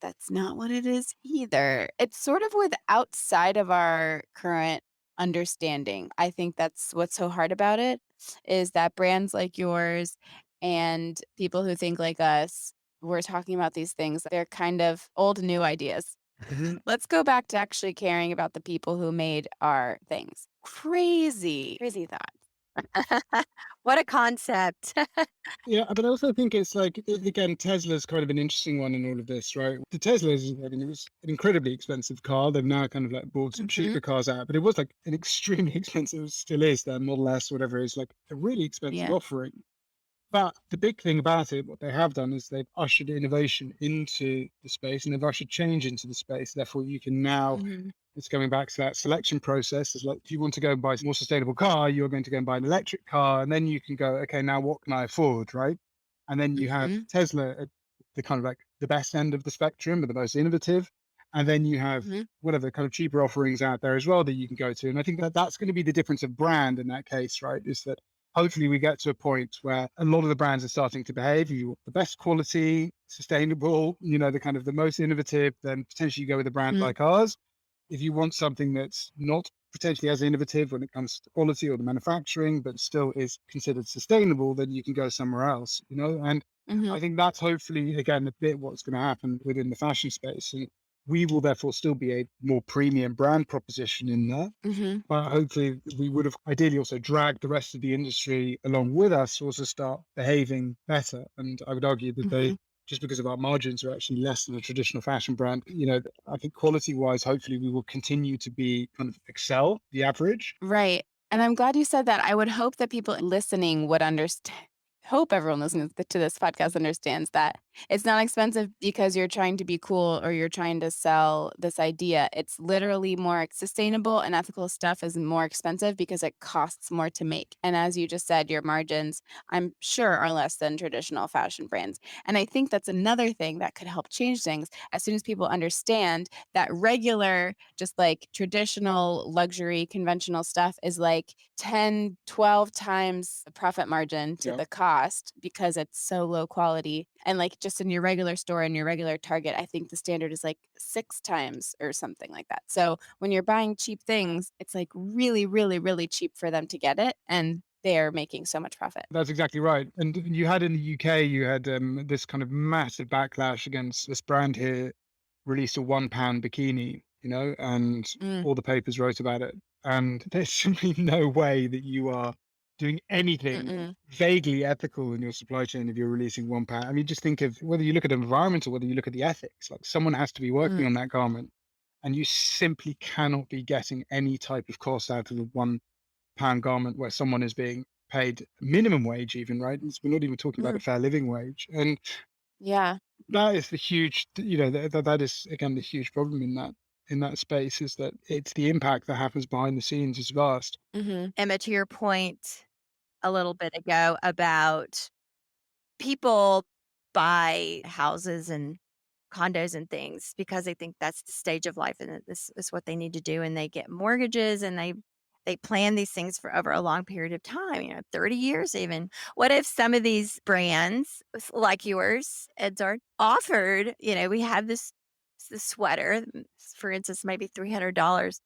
Speaker 4: That's not what it is either. It's sort of with outside of our current understanding. I think that's what's so hard about it is that brands like yours and people who think like us, we're talking about these things. They're kind of old new ideas. Let's go back to actually caring about the people who made our things. Crazy, crazy thought.
Speaker 3: What a concept.
Speaker 1: Yeah, but I also think it's like, again, Tesla's kind of an interesting one in all of this, right? The Tesla is, I mean, it was an incredibly expensive car. They've now kind of like brought some
Speaker 4: Hmm.
Speaker 1: cheaper cars out, but it was like an extremely expensive, still is, their Model S, whatever, is like a really expensive
Speaker 4: Yeah.
Speaker 1: offering. But the big thing about it, what they have done is they've ushered innovation into the space and they've ushered change into the space. Therefore, you can now,
Speaker 4: Hmm.
Speaker 1: it's going back to that selection process. It's like, if you want to go and buy a more sustainable car, you're going to go and buy an electric car. And then you can go, okay, now what can I afford? Right. And then you have
Speaker 4: Hmm.
Speaker 1: Tesla at the kind of like the best end of the spectrum, but the most innovative. And then you have
Speaker 4: Hmm.
Speaker 1: whatever kind of cheaper offerings out there as well that you can go to. And I think that that's going to be the difference of brand in that case, right? Is that hopefully we get to a point where a lot of the brands are starting to behave. You want the best quality, sustainable, the kind of the most innovative, then potentially you go with a brand
Speaker 4: Hmm.
Speaker 1: like ours. If you want something that's not potentially as innovative when it comes to quality or the manufacturing, but still is considered sustainable, then you can go somewhere else. And
Speaker 4: Hmm.
Speaker 1: I think that's hopefully, again, a bit what's going to happen within the fashion space. And we will therefore still be a more premium brand proposition in there.
Speaker 4: Hmm.
Speaker 1: But hopefully, we would have ideally also dragged the rest of the industry along with us to also start behaving better. And I would argue that
Speaker 4: Hmm.
Speaker 1: they, just because of our margins, are actually less than a traditional fashion brand. I think quality wise, hopefully, we will continue to be kind of excel the average.
Speaker 4: Right. And I'm glad you said that. I would hope that people listening would understand. Hope everyone listening to this podcast understands that it's not expensive because you're trying to be cool or you're trying to sell this idea. It's literally more sustainable and ethical stuff is more expensive because it costs more to make. And as you just said, your margins, I'm sure, are less than traditional fashion brands. And I think that's another thing that could help change things as soon as people understand that regular, just like traditional luxury conventional stuff is like 10, 12 times the profit margin to
Speaker 1: Yeah.
Speaker 4: the cost because it's so low quality. And like just in your regular store and your regular Target, I think the standard is like 6 times or something like that. So when you're buying cheap things, it's like really, really, really cheap for them to get it. And they're making so much profit.
Speaker 1: That's exactly right. And you had in the UK, you had this kind of massive backlash against this brand here released a £1 bikini, and
Speaker 4: Mm,
Speaker 1: all the papers wrote about it. And there's simply no way that you are doing anything
Speaker 4: mm-mm,
Speaker 1: vaguely ethical in your supply chain if you're releasing £1. I mean, just think of whether you look at the environment or whether you look at the ethics. Like, someone has to be working
Speaker 4: mm,
Speaker 1: on that garment, and you simply cannot be getting any type of cost out of a £1 garment where someone is being paid minimum wage, even, right? We're not even talking about a
Speaker 4: mm.
Speaker 1: fair living wage. And
Speaker 4: Yeah.
Speaker 1: that is the huge, that is again the huge problem in that space, is that it's the impact that happens behind the scenes is vast.
Speaker 4: Hmm.
Speaker 3: Emma, to your point a little bit ago about people buy houses and condos and things because they think that's the stage of life and that this is what they need to do, and they get mortgages and they plan these things for over a long period of time, 30 years even. What if some of these brands like yours, Edzard, offered, we have this sweater, for instance, maybe $300,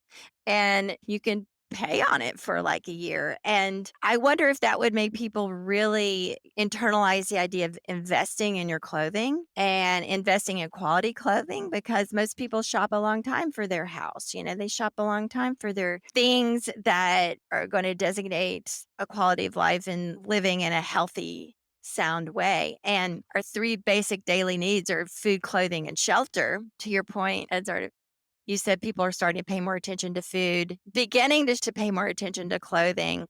Speaker 3: and you can pay on it for like a year. And I wonder if that would make people really internalize the idea of investing in your clothing and investing in quality clothing, because most people shop a long time for their house. They shop a long time for their things that are going to designate a quality of life and living in a healthy, sound way. And our three basic daily needs are food, clothing, and shelter. To your point, Edzard, you said people are starting to pay more attention to food, beginning to pay more attention to clothing.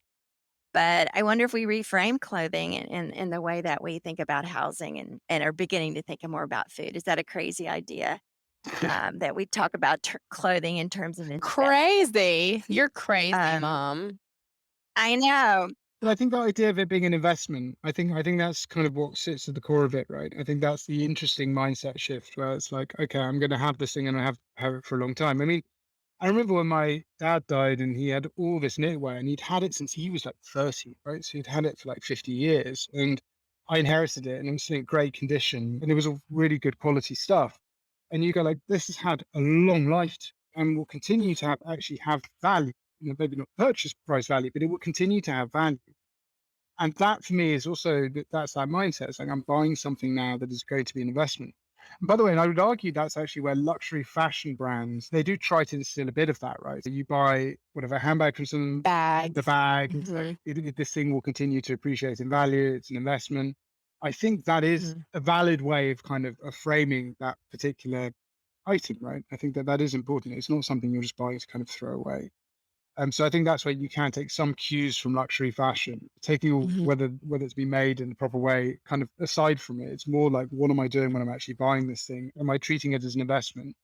Speaker 3: But I wonder if we reframe clothing in the way that we think about housing and are beginning to think more about food. Is that a crazy idea, that we talk about clothing in terms of
Speaker 4: Crazy. You're crazy,
Speaker 3: Um,
Speaker 4: Mom.
Speaker 3: I know.
Speaker 1: But I think the idea of it being an investment, I think that's kind of what sits at the core of it, right? I think that's the interesting mindset shift where it's like, okay, I'm going to have this thing and I have it for a long time. I mean, I remember when my dad died and he had all this knitwear and he'd had it since he was like 30, right? So he'd had it for like 50 years and I inherited it and it was in great condition and it was all really good quality stuff. And you go like, this has had a long life and will continue to actually have value. Maybe not purchase price value, but it will continue to have value. And that for me is also that's that mindset. It's like I'm buying something now that is going to be an investment. And by the way, and I would argue that's actually where luxury fashion brands, they do try to instill a bit of that, right? So you buy whatever handbag from some,
Speaker 4: Bag.
Speaker 1: the bag, it's
Speaker 4: Mhm.
Speaker 1: like, this thing will continue to appreciate in value. It's an investment. I think that is
Speaker 3: Mhm.
Speaker 1: a valid way of kind of framing that particular item, right? I think that that is important. It's not something you're just buying to kind of throw away. So I think that's where you can take some cues from luxury fashion, taking
Speaker 4: Mhm.
Speaker 1: whether it's been made in the proper way, kind of aside from it. It's more like, what am I doing when I'm actually buying this thing? Am I treating it as an investment?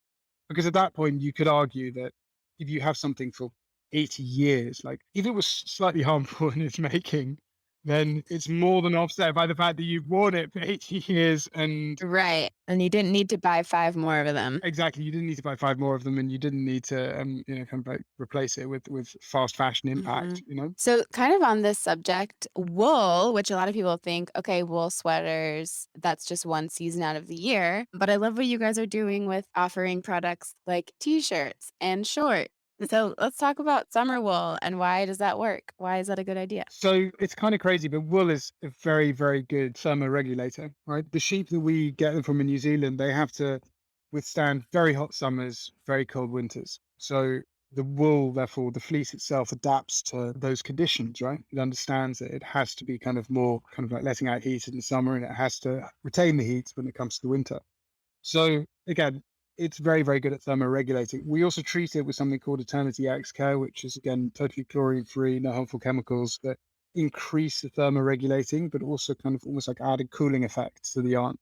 Speaker 1: Because at that point, you could argue that if you have something for 80 years, like if it was slightly harmful in its making, then it's more than offset by the fact that you've worn it for 80 years and
Speaker 4: Right. And you didn't need to buy 5 more of them.
Speaker 1: exactly, you didn't need to buy 5 more of them, and you didn't need to, kind of like replace it with fast fashion impact,
Speaker 4: Mhm. So, kind of on this subject, wool, which a lot of people think, okay, wool sweaters, that's just one season out of the year. But I love what you guys are doing with offering products like t-shirts and shorts. So, let's talk about summer wool and why does that work? Why is that a good idea?
Speaker 1: So it's kind of crazy, but wool is a very, very good thermoregulator, right? The sheep that we get them from in New Zealand, they have to withstand very hot summers, very cold winters. So the wool, therefore, the fleece itself adapts to those conditions, right? It understands that it has to be kind of more kind of like letting out heat in the summer and it has to retain the heat when it comes to the winter. So again, it's very, very good at thermoregulating. We also treat it with something called Eternity X Care, which is again totally chlorine free, no harmful chemicals that increase the thermoregulating, but also kind of almost like added cooling effects to the yarn.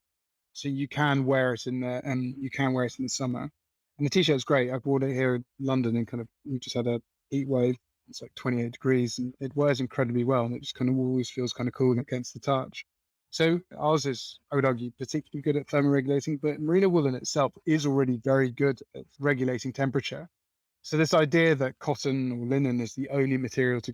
Speaker 1: So you can wear it in the and you can wear it in the summer. And the t-shirt is great. I bought it here in London and kind of we just had a heat wave. It's like 28 degrees and it wears incredibly well and it just kind of always feels kind of cool against the touch. So ours is, I would argue, particularly good at thermoregulating, but merino wool in itself is already very good at regulating temperature. So this idea that cotton or linen is the only material to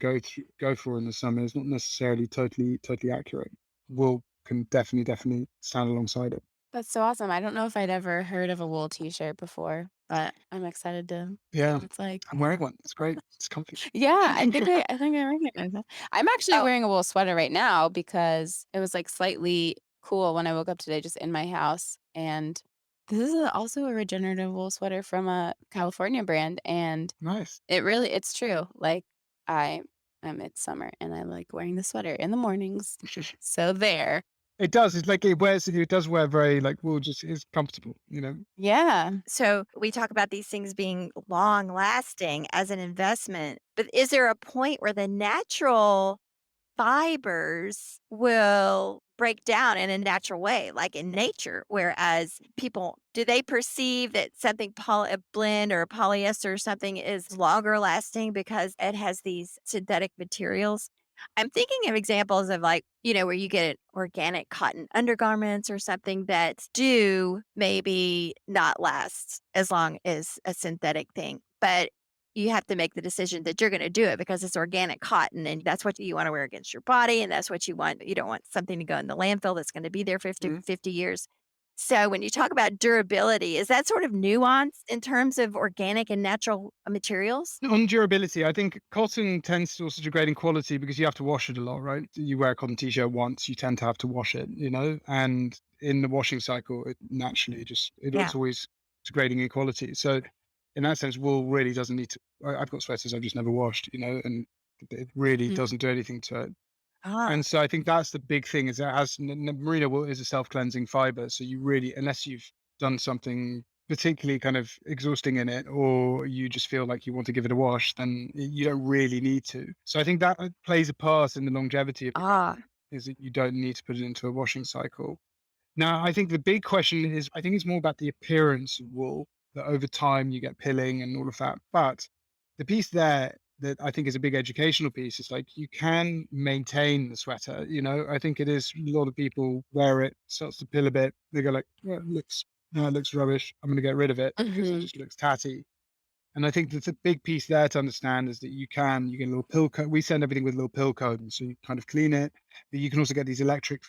Speaker 1: go for in the summer is not necessarily totally accurate. Wool can definitely stand alongside it.
Speaker 4: That's so awesome. I don't know if I'd ever heard of a wool t-shirt before, but I'm excited to see
Speaker 1: Yeah,
Speaker 4: what it's like.
Speaker 1: I'm wearing one. It's great. It's comfy.
Speaker 4: Yeah, I think I recognize that. I'm actually
Speaker 3: Oh,
Speaker 4: wearing a wool sweater right now because it was, like, slightly cool when I woke up today just in my house, and this is also a regenerative wool sweater from a California brand, and
Speaker 1: Nice.
Speaker 4: it's true, like, I it's summer, and I like wearing the sweater in the mornings, so there.
Speaker 1: It does. It's like it does wear very like wool just is comfortable.
Speaker 4: Yeah.
Speaker 3: so we talk about these things being long lasting as an investment, but is there a point where the natural fibers will break down in a natural way, like in nature? Whereas people, do they perceive that something a blend or a polyester or something is longer lasting because it has these synthetic materials? I'm thinking of examples of like, where you get organic cotton undergarments or something that do maybe not last as long as a synthetic thing. But you have to make the decision that you're going to do it because it's organic cotton and that's what you want to wear against your body. And that's what you want. You don't want something to go in the landfill that's going to be there for 50 years. So when you talk about durability, is that sort of nuanced in terms of organic and natural materials?
Speaker 1: On durability, I think cotton tends to also degrade in quality because you have to wash it a lot, right? You wear a cotton t-shirt once, you tend to have to wash it, and in the washing cycle, it naturally
Speaker 3: Yeah.
Speaker 1: it's always degrading in quality. So in that sense, wool really doesn't need to. I've got sweaters I've just never washed, and it really
Speaker 4: Mhm.
Speaker 1: doesn't do anything to it.
Speaker 3: Ah,
Speaker 1: And so I think that's the big thing is that merino wool is a self-cleansing fiber. So you really, unless you've done something particularly kind of exhausting in it, or you just feel like you want to give it a wash, then you don't really need to. So I think that plays a part in the longevity of it,
Speaker 3: ah,
Speaker 1: is that you don't need to put it into a washing cycle. Now, I think the big question is, I think it's more about the appearance of wool, that over time you get pilling and all of that. But the piece there that I think is a big educational piece is like you can maintain the sweater. I think it is a lot of people wear it, starts to pill a bit. They go like, well, it looks rubbish. I'm going to get rid of it because it
Speaker 4: Mhm.
Speaker 1: just looks tatty. And I think that's a big piece there to understand is that you get a little pill coat. We send everything with a little pill coat, so you kind of clean it. But you can also get these electric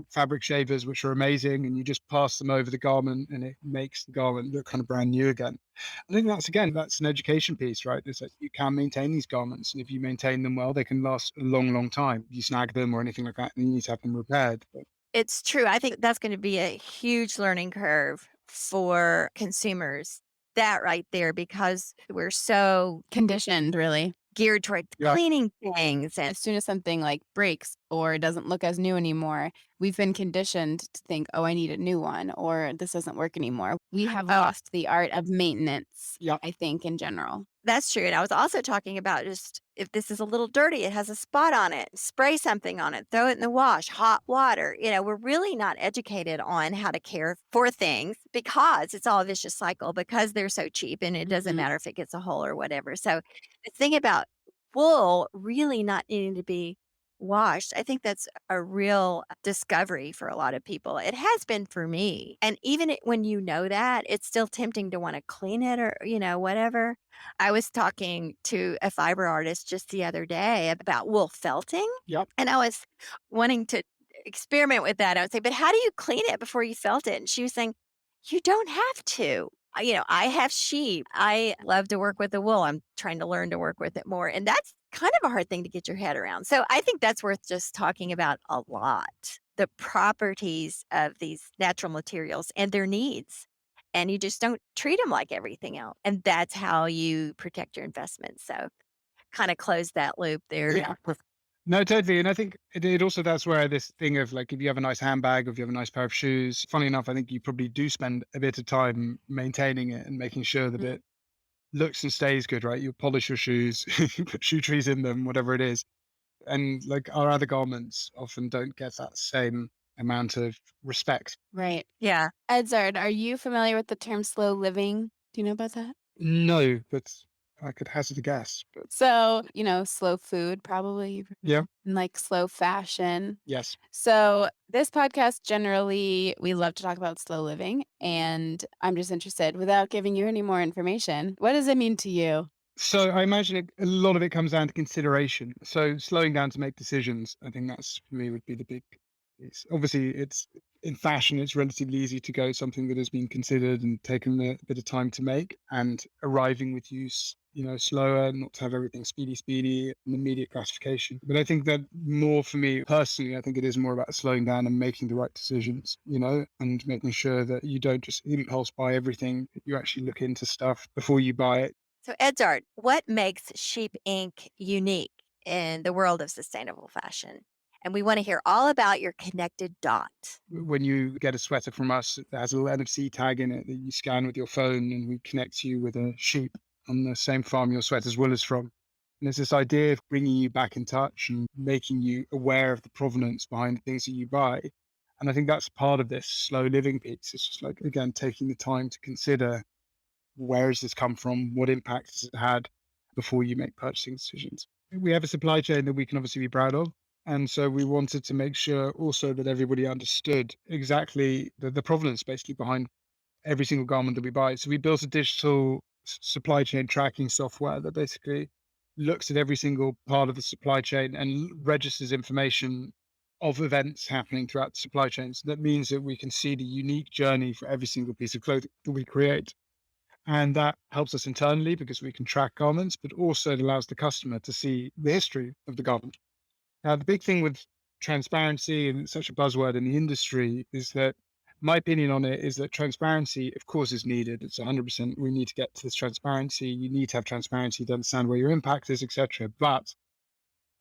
Speaker 1: fabric shavers, which are amazing, and you just pass them over the garment, and it makes the garment look kind of brand new again. I think that's an education piece, right? It's like you can maintain these garments, and if you maintain them well, they can last a long, long time. If you snag them or anything like that, and you need to have them repaired. But
Speaker 3: it's true. I think that's going to be a huge learning curve for consumers. That right there, because we're so
Speaker 4: Conditioned, really.
Speaker 3: geared toward
Speaker 1: yeah,
Speaker 3: cleaning things and
Speaker 4: As soon as something like breaks or doesn't look as new anymore, we've been conditioned to think, oh, I need a new one or this doesn't work anymore. We have
Speaker 3: oh,
Speaker 4: lost the art of maintenance,
Speaker 1: yeah,
Speaker 4: I think, in general.
Speaker 3: that's true. And I was also talking about just if this is a little dirty, it has a spot on it, spray something on it, throw it in the wash, hot water. We're really not educated on how to care for things because it's all a vicious cycle because they're so cheap and it doesn't
Speaker 4: Mhm.
Speaker 3: matter if it gets a hole or whatever. So the thing about wool really not needing to be washed, I think that's a real discovery for a lot of people. It has been for me. And even when you know that, it's still tempting to want to clean it or, whatever. I was talking to a fiber artist just the other day about wool felting,
Speaker 1: yeah.
Speaker 3: and I was wanting to experiment with that. I would say, "But how do you clean it before you felt it?" And she was saying, "You don't have to." I have sheep. I love to work with the wool. I'm trying to learn to work with it more, and that's kind of a hard thing to get your head around. So I think that's worth just talking about a lot. The properties of these natural materials and their needs and you just don't treat them like everything else. And that's how you protect your investments. So kind of close that loop there.
Speaker 1: Yeah. No, totally. And I think it also, that's where this thing of like, if you have a nice handbag, or if you have a nice pair of shoes, funny enough, I think you probably do spend a bit of time maintaining it and making sure that
Speaker 4: Mhm.
Speaker 1: it looks and stays good, right? You polish your shoes, you put shoe trees in them, whatever it is. And like our other garments often don't get that same amount of respect.
Speaker 4: Right.
Speaker 3: Yeah.
Speaker 4: Edzard, are you familiar with the term slow living? Do you know about that?
Speaker 1: No, but I could hazard a guess. But
Speaker 4: So, slow food, probably,
Speaker 1: yeah,
Speaker 4: and like slow fashion.
Speaker 1: yes.
Speaker 4: So, this podcast generally, we love to talk about slow living. And I'm just interested, without giving you any more information, what does it mean to you?
Speaker 1: So I imagine a lot of it comes down to consideration. So slowing down to make decisions, I think that's for me would be the big piece. Obviously, it's in fashion, it's relatively easy to go something that has been considered and taken a bit of time to make, and arriving with use, slower, not to have everything speedy, and immediate gratification. But I think that more for me personally, I think it is more about slowing down and making the right decisions, and making sure that you don't just impulse buy everything. You actually look into stuff before you buy it.
Speaker 3: So, Edzard, what makes Sheep Inc. unique in the world of sustainable fashion? And we want to hear all about your connected dot.
Speaker 1: When you get a sweater from us, it has a little NFC tag in it that you scan with your phone, and we connect you with a sheep on the same farm your sweater's wool is from. And there's this idea of bringing you back in touch and making you aware of the provenance behind the things that you buy. And I think that's part of this slow living piece. It's just like, again, taking the time to consider, where has this come from? What impact has it had before you make purchasing decisions? We have a supply chain that we can obviously be proud of. And so we wanted to make sure also that everybody understood exactly the provenance basically behind every single garment that we buy. So we built a digital supply chain tracking software that basically looks at every single part of the supply chain and registers information of events happening throughout the supply chains. That means that we can see the unique journey for every single piece of clothing that we create. And that helps us internally because we can track garments, but also it allows the customer to see the history of the garment. Now, the big thing with transparency, and it's such a buzzword in the industry, is that my opinion on it is that transparency, of course, is needed. It's 100%. We need to get to this transparency. You need to have transparency to understand where your impact is, etc. But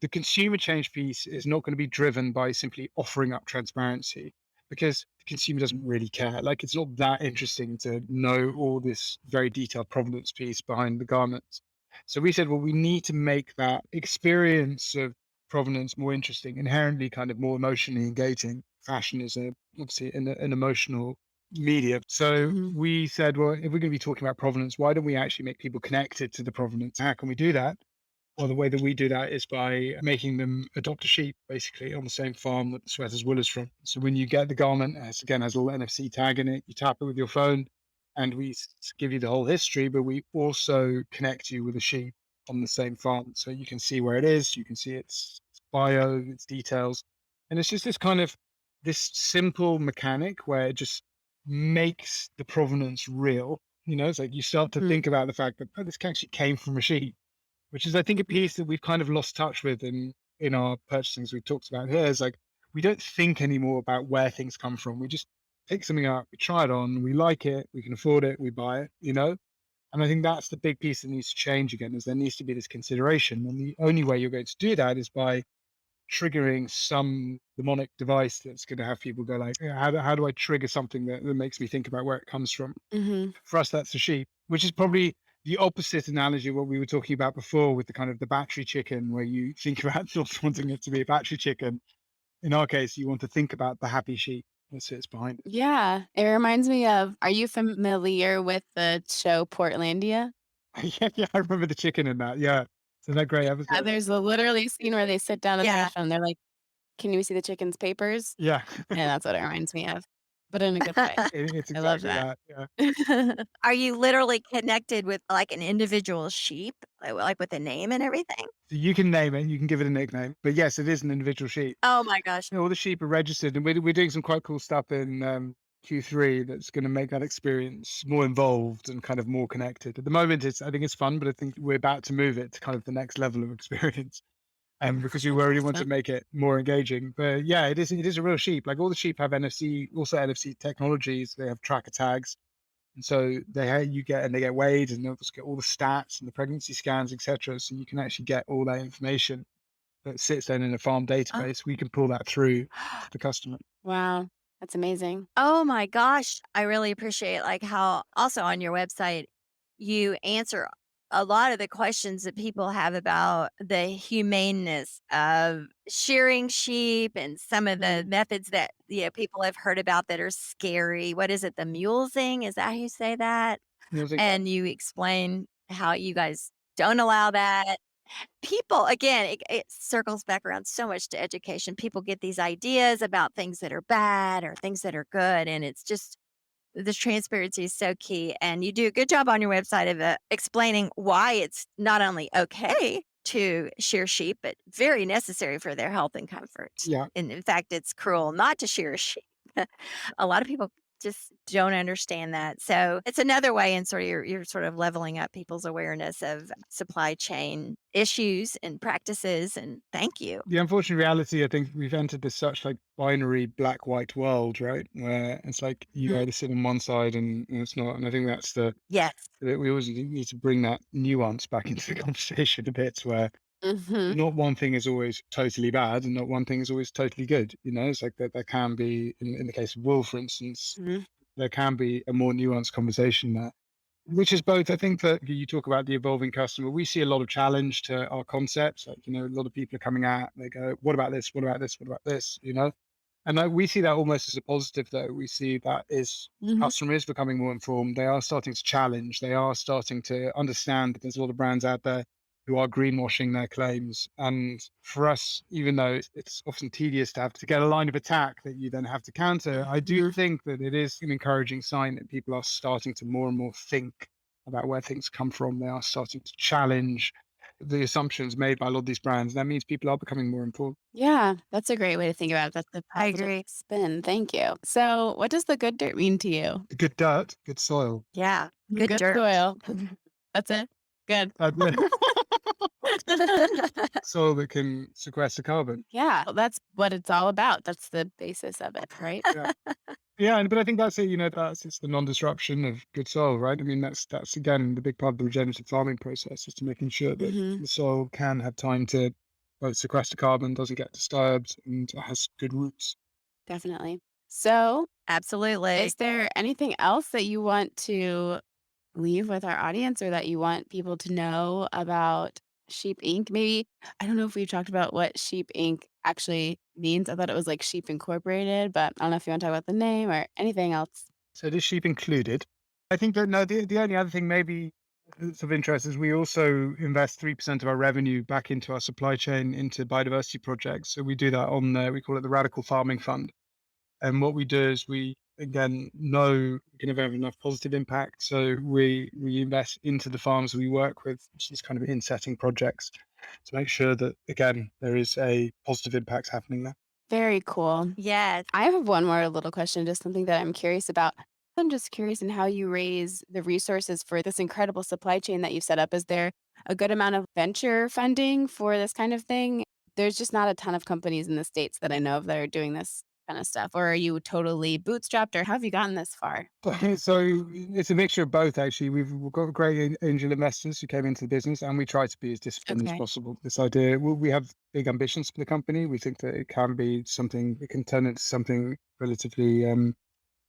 Speaker 1: the consumer change piece is not going to be driven by simply offering up transparency, because the consumer doesn't really care. Like, it's not that interesting to know all this very detailed provenance piece behind the garments. So we said, well, we need to make that experience of provenance more interesting, inherently kind of more emotionally engaging. Fashion is obviously an emotional media. So
Speaker 3: Mhm.
Speaker 1: we said, well, if we're going to be talking about provenance, why don't we actually make people connected to the provenance? How can we do that? Well, the way that we do that is by making them adopt a sheep, basically, on the same farm that the sweater's wool is from. So when you get the garment, again, has a little NFC tag in it, you tap it with your phone, and we give you the whole history, but we also connect you with a sheep on the same farm. So you can see where it is, you can see its bio, its details. And it's just this simple mechanic where it just makes the provenance real. It's like you start to
Speaker 3: Mhm.
Speaker 1: think about the fact that, oh, this actually came from a sheep, which is, I think, a piece that we've kind of lost touch with in our purchasing, as we've talked about here. Is like, we don't think anymore about where things come from. We just pick something up, we try it on, we like it, we can afford it, we buy it. And I think that's the big piece that needs to change again, is there needs to be this consideration. And the only way you're going to do that is by triggering some demonic device that's going to have people go like, "Yeah, how do I trigger something that makes me think about where it comes from?"
Speaker 3: Mhm.
Speaker 1: For us, that's the sheep, which is probably the opposite analogy of what we were talking about before with the kind of the battery chicken, where you think about not wanting it to be a battery chicken. In our case, you want to think about the happy sheep that sits behind it.
Speaker 4: Yeah, it reminds me of, are you familiar with the show Portlandia?
Speaker 1: Yeah, yeah, I remember the chicken in that. Yeah, isn't that great episode?
Speaker 4: There's a literally scene where they sit down at the
Speaker 3: Yeah.
Speaker 4: restaurant, and they're like, "Can you see the chicken's papers?"
Speaker 1: Yeah,
Speaker 4: And that's what it reminds me of, but in a good way.
Speaker 1: it's
Speaker 4: I love
Speaker 1: exactly
Speaker 4: that.
Speaker 1: that. Yeah.
Speaker 3: Are you literally connected with, like, an individual sheep, like, with a name and everything?
Speaker 1: So you can name it, you can give it a nickname, but yes, it is an individual sheep.
Speaker 3: Oh my gosh.
Speaker 1: Yeah, all the sheep are registered, and we're doing some quite cool stuff in Q3 that's going to make that experience more involved and kind of more connected. At the moment, I think it's fun, but I think we're about to move it to kind of the next level of experience, because we
Speaker 3: That's
Speaker 1: really want to
Speaker 3: awesome.
Speaker 1: make it more engaging. But yeah, it is a real sheep. Like, all the sheep have NFC, also NFC technologies. They have tracker tags, and so they get weighed, and they also get all the stats and the pregnancy scans, etc. So you can actually get all that information that sits then in a farm
Speaker 3: Oh.
Speaker 1: database. We can pull that through to the customer.
Speaker 4: Wow, that's amazing.
Speaker 3: Oh my gosh. I really appreciate, like, how also on your website you answer a lot of the questions that people have about the humaneness of shearing sheep and some of the
Speaker 4: Mhm.
Speaker 3: methods that, people have heard about that are scary. What is it? The mulesing? Is that how you say that?
Speaker 1: Yeah.
Speaker 3: And you explain how you guys don't allow that. People, again, it circles back around so much to education. People get these ideas about things that are bad or things that are good, and it's just the transparency is so key. And you do a good job on your website of explaining why it's not only okay to shear sheep, but very necessary for their health and comfort.
Speaker 1: Yeah.
Speaker 3: And in fact, it's cruel not to shear a sheep. A lot of people just don't understand that. So it's another way in sort of you're sort of leveling up people's awareness of supply chain issues and practices. And thank you.
Speaker 1: The unfortunate reality, I think we've entered this such like binary black white world, right? Where it's like you
Speaker 3: Mhm.
Speaker 1: either sit on one side and it's not. And I think that's
Speaker 3: Yes.
Speaker 1: that we always need to bring that nuance back into the conversation a bit, where
Speaker 4: Mhm.
Speaker 1: not one thing is always totally bad and not one thing is always totally good. It's like that there can be, in the case of wool, for instance,
Speaker 3: Mhm.
Speaker 1: there can be a more nuanced conversation there. Which is both. I think that you talk about the evolving customer. We see a lot of challenge to our concepts. Like, a lot of people are coming out, they go, what about this? What about this? What about this? And we see that almost as a positive, though. We see that is
Speaker 3: Mhm.
Speaker 1: customer is becoming more informed. They are starting to challenge. They are starting to understand that there's a lot of brands out there who are greenwashing their claims. And for us, even though it's often tedious to have to get a line of attack that you then have to counter, I do
Speaker 3: Mhm.
Speaker 1: think that it is an encouraging sign that people are starting to more and more think about where things come from. They are starting to challenge the assumptions made by a lot of these brands. That means people are becoming more informed.
Speaker 4: Yeah, that's a great way to think about it. That's a
Speaker 3: I
Speaker 4: positive
Speaker 3: agree.
Speaker 4: spin. Thank you. So, what does the good dirt mean to you?
Speaker 1: Good dirt, good soil.
Speaker 3: Yeah. Good
Speaker 4: Good
Speaker 3: dirt.
Speaker 4: soil. That's it. Good.
Speaker 1: Soil that can sequester carbon.
Speaker 4: Yeah, well, that's what it's all about. That's the basis of it, right?
Speaker 1: Yeah. Yeah, but I think that's it. It's the non-disruption of good soil, right? I mean, that's again the big part of the regenerative farming process is to making sure that
Speaker 4: Mhm.
Speaker 1: the soil can have time to both sequester carbon, doesn't get disturbed, and has good roots.
Speaker 4: Definitely. So,
Speaker 3: Absolutely.
Speaker 4: is there anything else that you want to leave with our audience or that you want people to know about Sheep Inc? Maybe, I don't know if we've talked about what Sheep Inc actually means. I thought it was like Sheep Incorporated, but I don't know if you want to talk about the name or anything else.
Speaker 1: So this sheep included. I think that no, the only other thing maybe that's of interest is we also invest 3% of our revenue back into our supply chain into biodiversity projects. So we do that on we call it the Radical Farming Fund. And what we do is we again know we can have enough positive impact. So we invest into the farms we work with, which is kind of in-setting projects to make sure that again there is a positive impact happening there.
Speaker 4: Very cool.
Speaker 3: Yes.
Speaker 4: I have one more little question, just something that I'm curious about. I'm just curious in how you raise the resources for this incredible supply chain that you've set up. Is there a good amount of venture funding for this kind of thing? There's just not a ton of companies in the States that I know of that are doing this kind of stuff. Or are you totally bootstrapped, or how have you gotten this far?
Speaker 1: So it's a mixture of both, actually. We've got great angel investors who came into the business, and we try to be as disciplined as
Speaker 4: Okay.
Speaker 1: possible. This idea, we have big ambitions for the company. We think that it can be something, it can turn into something relatively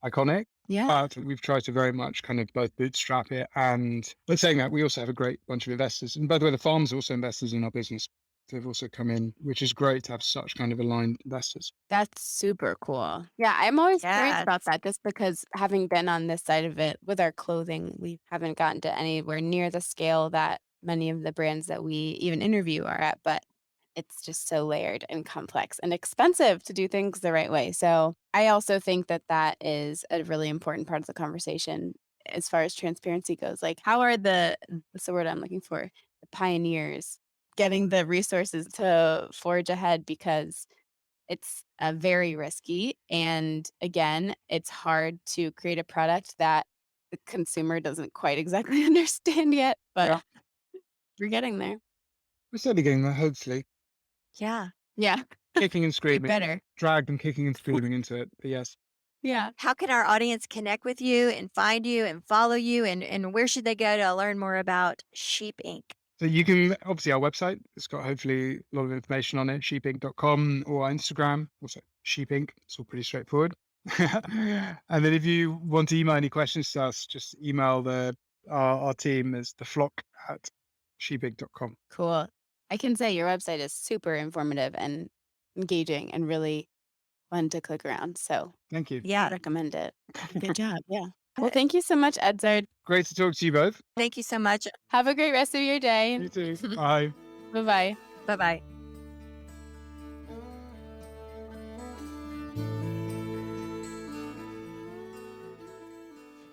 Speaker 1: iconic.
Speaker 4: Yeah.
Speaker 1: But we've tried to very much kind of both bootstrap it but saying that, we also have a great bunch of investors. And by the way, the farm's also investors in our business. They've also come in, which is great to have such kind of aligned investors.
Speaker 4: That's super cool. Yeah, I'm always curious about
Speaker 3: Yes.
Speaker 4: that just because having been on this side of it with our clothing, we haven't gotten to anywhere near the scale that many of the brands that we even interview are at, but it's just so layered and complex and expensive to do things the right way. So I also think that that is a really important part of the conversation as far as transparency goes. Like, how are what's the word I'm looking for? The pioneers getting the resources to forge ahead because it's very risky. And again, it's hard to create a product that the consumer doesn't quite exactly understand yet, but
Speaker 1: Yeah,
Speaker 4: we're getting there.
Speaker 1: we're certainly getting there, hopefully.
Speaker 3: Yeah.
Speaker 4: Yeah,
Speaker 1: Kicking and
Speaker 4: be
Speaker 1: screaming,
Speaker 4: better.
Speaker 1: dragged and kicking and screaming into it. But yes.
Speaker 4: Yeah.
Speaker 3: How can our audience connect with you and find you and follow you? And where should they go to learn more about Sheep Inc?
Speaker 1: So you can, obviously our website, it's got hopefully a lot of information on it, sheepinc.com, or our Instagram, also sheepinc. It's all pretty straightforward. And then if you want to email any questions to us, just email our team as theflock@sheepinc.com.
Speaker 4: Cool. I can say your website is super informative and engaging and really fun to click around. So
Speaker 1: Thank you.
Speaker 4: I
Speaker 3: Yeah.
Speaker 4: recommend it. Good job. Yeah. Well, thank you so much, Edzard.
Speaker 1: Great to talk to you both.
Speaker 3: Thank you so much.
Speaker 4: Have a great rest of your day.
Speaker 1: You too. Bye.
Speaker 4: Bye bye.
Speaker 3: Bye bye.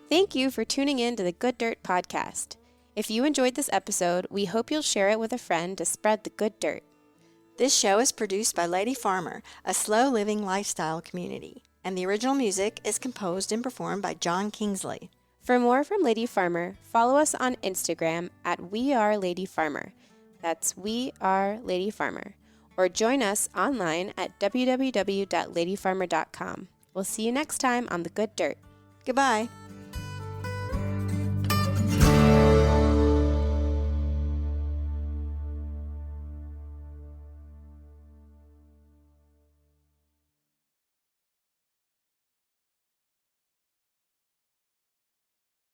Speaker 5: Thank you for tuning in to the Good Dirt podcast. If you enjoyed this episode, we hope you'll share it with a friend to spread the good dirt.
Speaker 6: This show is produced by Lady Farmer, a slow living lifestyle community, and the original music is composed and performed by John Kingsley.
Speaker 5: For more from Lady Farmer, follow us on Instagram at We Are Lady Farmer. That's We Are Lady Farmer. Or join us online at www.ladyfarmer.com. We'll see you next time on The Good Dirt.
Speaker 6: Goodbye.